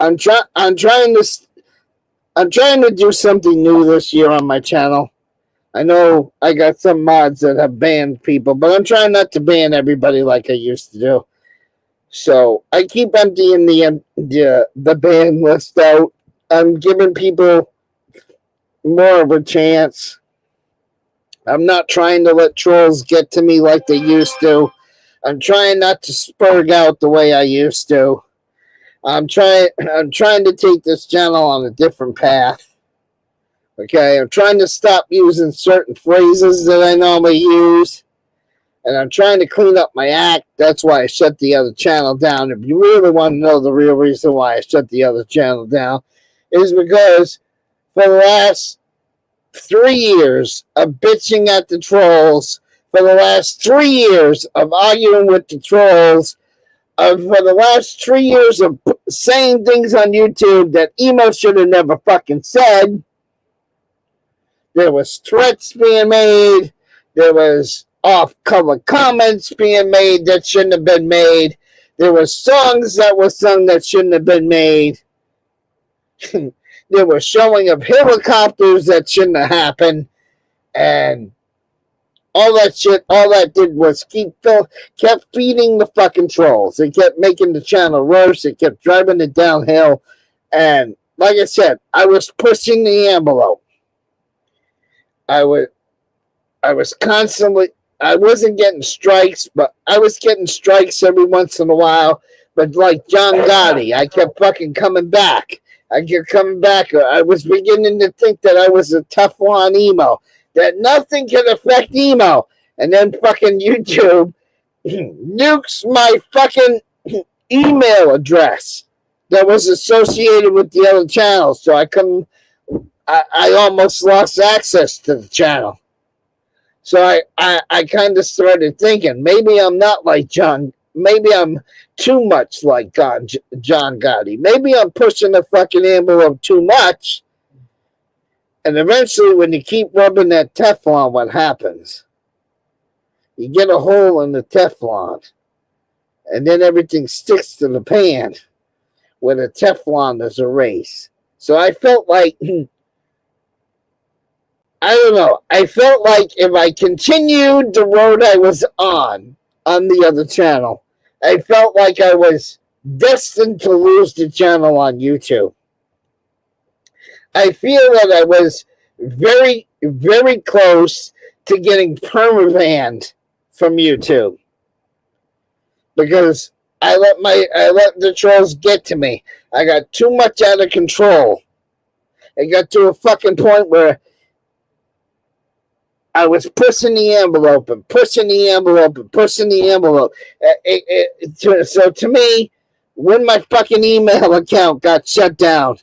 I'm trying to do something new this year on my channel. I know I got some mods that have banned people, but I'm trying not to ban everybody like I used to do. So I keep emptying the ban list out. I'm giving people more of a chance. I'm not trying to let trolls get to me like they used to. I'm trying not to spurg out the way I used to. I'm trying to take this channel on a different path. Okay, I'm trying to stop using certain phrases that I normally use. And I'm trying to clean up my act. That's why I shut the other channel down. If you really want to know the real reason why I shut the other channel down, is because for the last 3 years of bitching at the trolls, for the last 3 years of arguing with the trolls, for the last 3 years of saying things on YouTube that Emo should have never fucking said, There was threats being made. There was off-color comments being made that shouldn't have been made. There were songs that were sung that shouldn't have been made. There was showing of helicopters that shouldn't have happened. And all that shit, all that did was kept feeding the fucking trolls. It kept making the channel worse. It kept driving it downhill. And like I said, I was pushing the envelope. I was constantly, I wasn't getting strikes, but I was getting strikes every once in a while. But like John Gotti, I kept fucking coming back. I kept coming back. I was beginning to think that I was a Teflon emo, that nothing can affect emo. And then fucking YouTube nukes my fucking email address that was associated with the other channel. So I almost lost access to the channel. So I kind of started thinking, maybe I'm not like John. Maybe I'm too much like John Gotti. Maybe I'm pushing the fucking envelope too much. And eventually, when you keep rubbing that Teflon, what happens? You get a hole in the Teflon. And then everything sticks to the pan where the Teflon is erased. So I felt like, I don't know. I felt like if I continued the road I was on the other channel, I felt like I was destined to lose the channel on YouTube. I feel that I was very, very close to getting perma-banned from YouTube because I let the trolls get to me. I got too much out of control. It got to a fucking point where I was pushing the envelope and pushing the envelope and pushing the envelope. So to me, when my fucking email account got shut down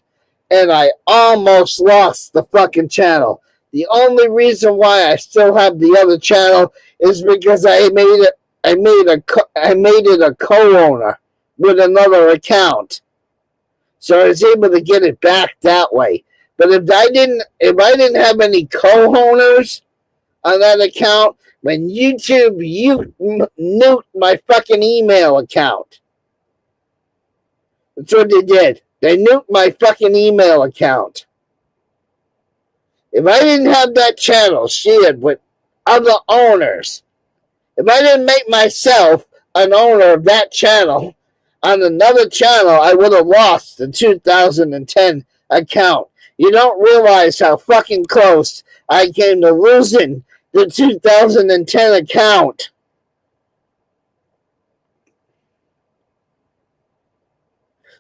and I almost lost the fucking channel, the only reason why I still have the other channel is because I made it a co-owner with another account. So I was able to get it back that way. But if I didn't have any co-owners on that account, when YouTube nuked my fucking email account. That's what they did. They nuked my fucking email account. If I didn't have that channel shared with other owners, if I didn't make myself an owner of that channel on another channel, I would have lost the 2010 account. You don't realize how fucking close I came to losing the 2010 account.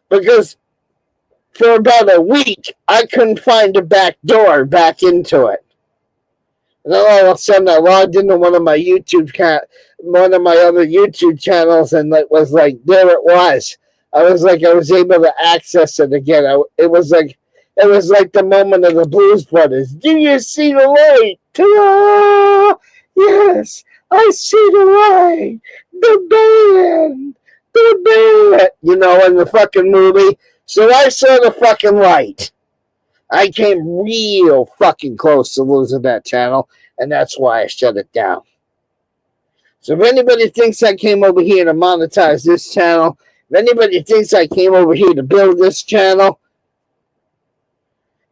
Because for about a week, I couldn't find a back door back into it. And then all of a sudden, I logged into one of my other YouTube channels, and it was like, there it was. I was able to access it again. It was like the moment of the Blues Brothers. Do you see the light? Ta-da! Yes, I see the light. The band. You know, in the fucking movie. So I saw the fucking light. I came real fucking close to losing that channel, and that's why I shut it down. So if anybody thinks I came over here to monetize this channel, if anybody thinks I came over here to build this channel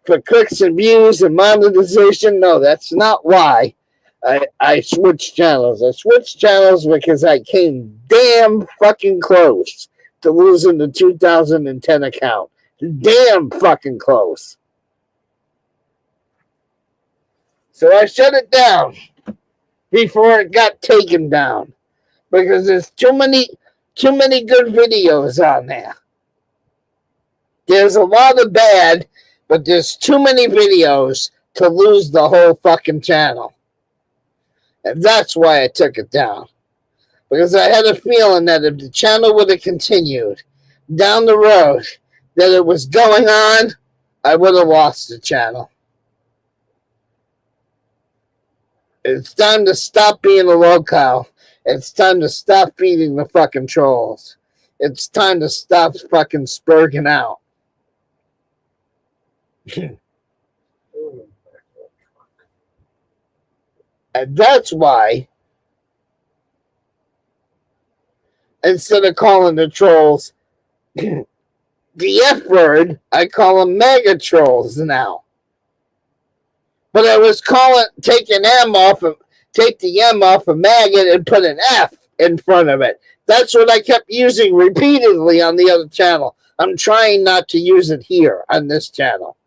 for clicks and views and monetization, no, that's not why I switched channels. I switched channels because I came damn fucking close to losing the 2010 account. Damn fucking close. So I shut it down before it got taken down because there's too many good videos on there. There's a lot of bad, but there's too many videos to lose the whole fucking channel. And that's why I took it down. Because I had a feeling that if the channel would have continued down the road that it was going on, I would have lost the channel. It's time to stop being a locale. It's time to stop feeding the fucking trolls. It's time to stop fucking spurging out. And that's why, instead of calling the trolls the F word, I call them mega trolls now. But I was take the M off of maggot and put an F in front of it. That's what I kept using repeatedly on the other channel. I'm trying not to use it here on this channel.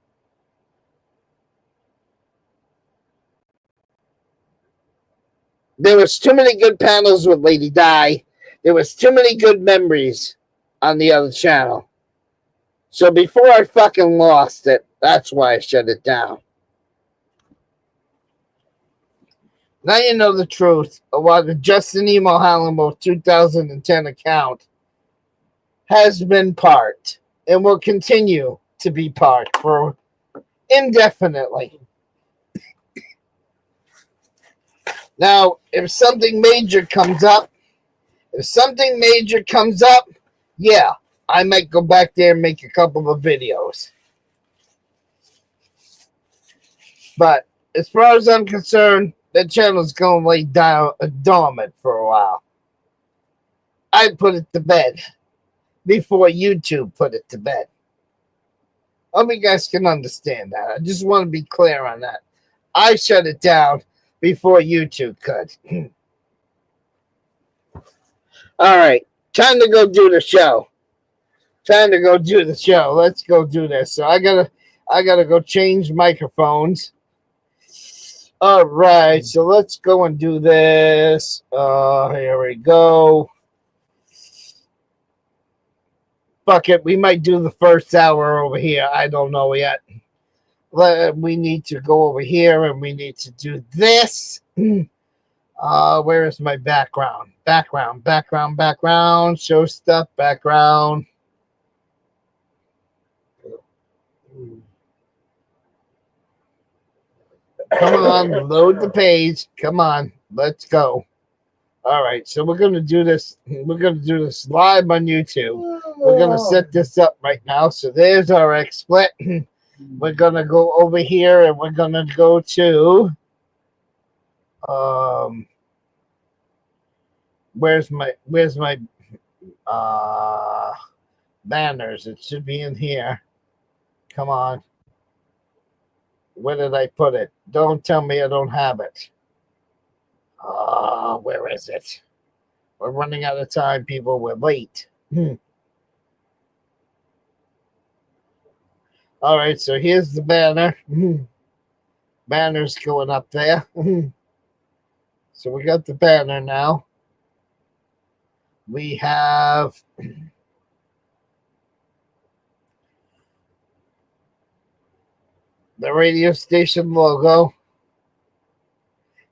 There was too many good panels with Lady Di. There was too many good memories on the other channel. So before I fucking lost it, that's why I shut it down. Now you know the truth of why the Justin Emo Halamo 2010 account has been parked and will continue to be parked for indefinitely. Now, if something major comes up, yeah, I might go back there and make a couple of videos. But as far as I'm concerned, that channel's going to lay down dormant for a while. I'd put it to bed before YouTube put it to bed. I hope you guys can understand that. I just want to be clear on that. I shut it down before YouTube could. All right, time to go do the show. Let's go do this. So I gotta go change microphones. All right, so let's go and do this. Here we go. Fuck it, we might do the first hour over here. I don't know yet. We need to go over here and we need to do this. Where is my background? Background. Show stuff, background. Come on, load the page. Come on, let's go. All right, so we're gonna do this. We're gonna do this live on YouTube. We're gonna set this up right now. So there's our XSplit. We're gonna go over here and we're gonna go to where's my banners? It should be in here. Come on. Where did I put it? Don't tell me I don't have it. Where is it? We're running out of time, people. We're late. All right, so here's the banner. Banner's going up there. So we got the banner now. We have the radio station logo.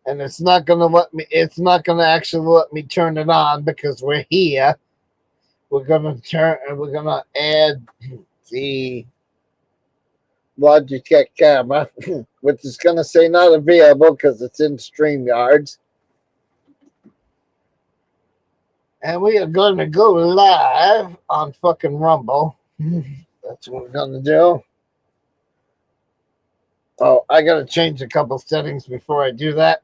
And it's not gonna actually let me turn it on because we're here. We're gonna add the Logitech camera, which is gonna say not available because it's in StreamYards. And we are gonna go live on fucking Rumble. That's what we're gonna do. Oh, I gotta change a couple settings before I do that.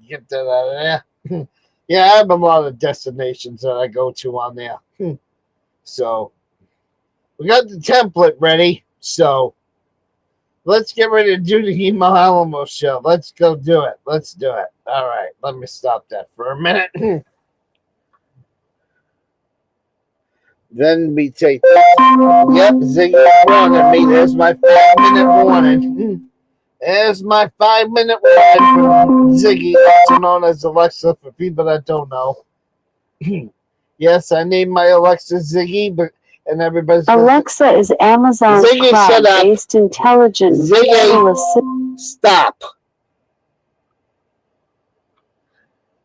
Get that out of there. Yeah, I have a lot of destinations that I go to on there. So we got the template ready. So let's get ready to do the Emo Alamo show. Let's go do it. Let's do it. All right, let me stop that for a minute. Then we take. Yep, Ziggy warning me. There's my 5-minute warning. There's my 5-minute warning from Ziggy, also known as Alexa for people that don't know. Yes, I named my Alexa Ziggy, but and everybody's Alexa is Amazon's Ziggy, cloud-based intelligent Ziggy, stop.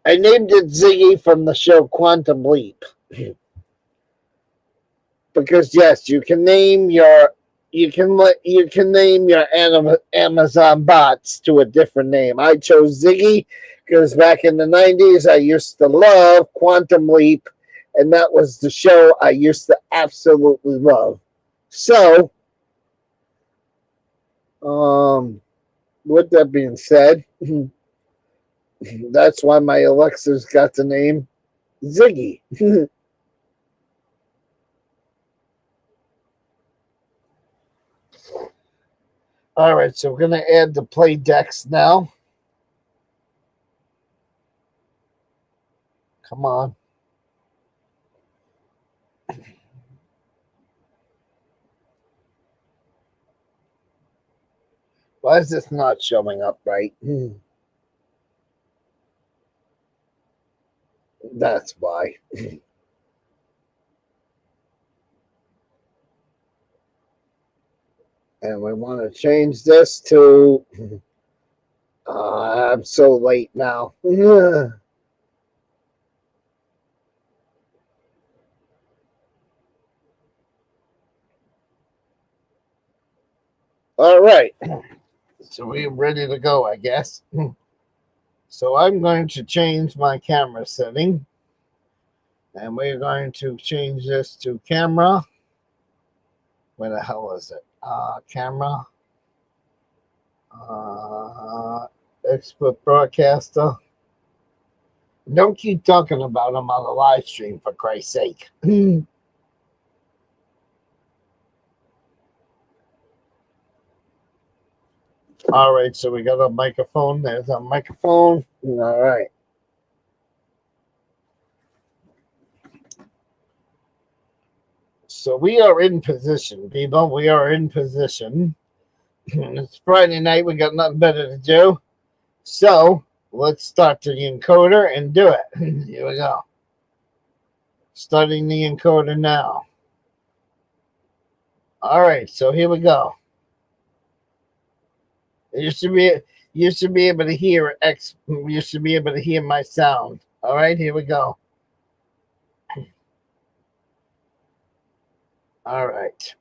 I named it Ziggy from the show Quantum Leap. Because yes, you can name your Amazon bots to a different name. I chose Ziggy because back in the 90s I used to love Quantum Leap, and that was the show I used to absolutely love. So, with that being said, That's why my Alexa's got the name Ziggy. All right, so we're going to add the play decks now. Come on. Why is this not showing up right? That's why. And we want to change this to... I'm so late now. All right. So we're ready to go, I guess. So I'm going to change my camera setting. And we're going to change this to camera. Where the hell is it? Camera. Expert broadcaster. Don't keep talking about them on the live stream, for Christ's sake. All right, so we got a microphone. There's a microphone. All right. So we are in position, people. We are in position. It's Friday night. We got nothing better to do. So let's start the encoder and do it. Here we go. Starting the encoder now. All right, so here we go. You should be able to hear you should be able to hear my sound. All right, here we go. All right.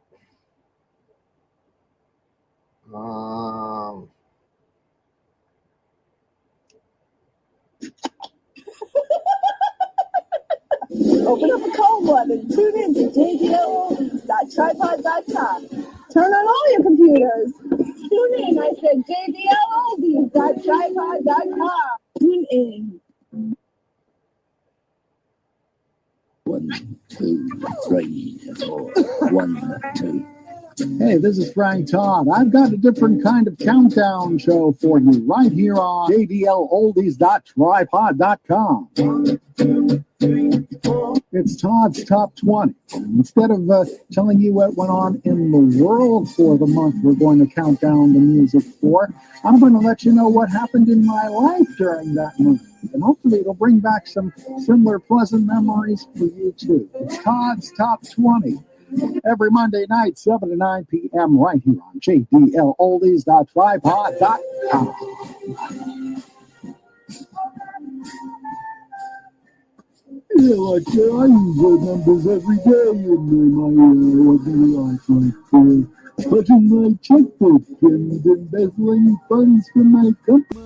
Open up a cold one and tune in to jdloldies.tripod.com. Turn on all your computers. Tune in. I said jdloldies.tripod.com. Tune in. 1, 2, 3, 4. 1, 2. Hey, this is Frank Todd. I've got a different kind of countdown show for you right here on jdloldies.tripod.com. It's Todd's Top 20. Instead of telling you what went on in the world for the month we're going to count down the music for, I'm going to let you know what happened in my life during that month. And hopefully it'll bring back some similar pleasant memories for you too. It's Todd's Top 20. Every Monday night, 7 to 9 p.m. right here on jdloldies.tripod.com. Yeah, like I use those numbers every day in my life, touching my checkbook and embezzling funds from my company.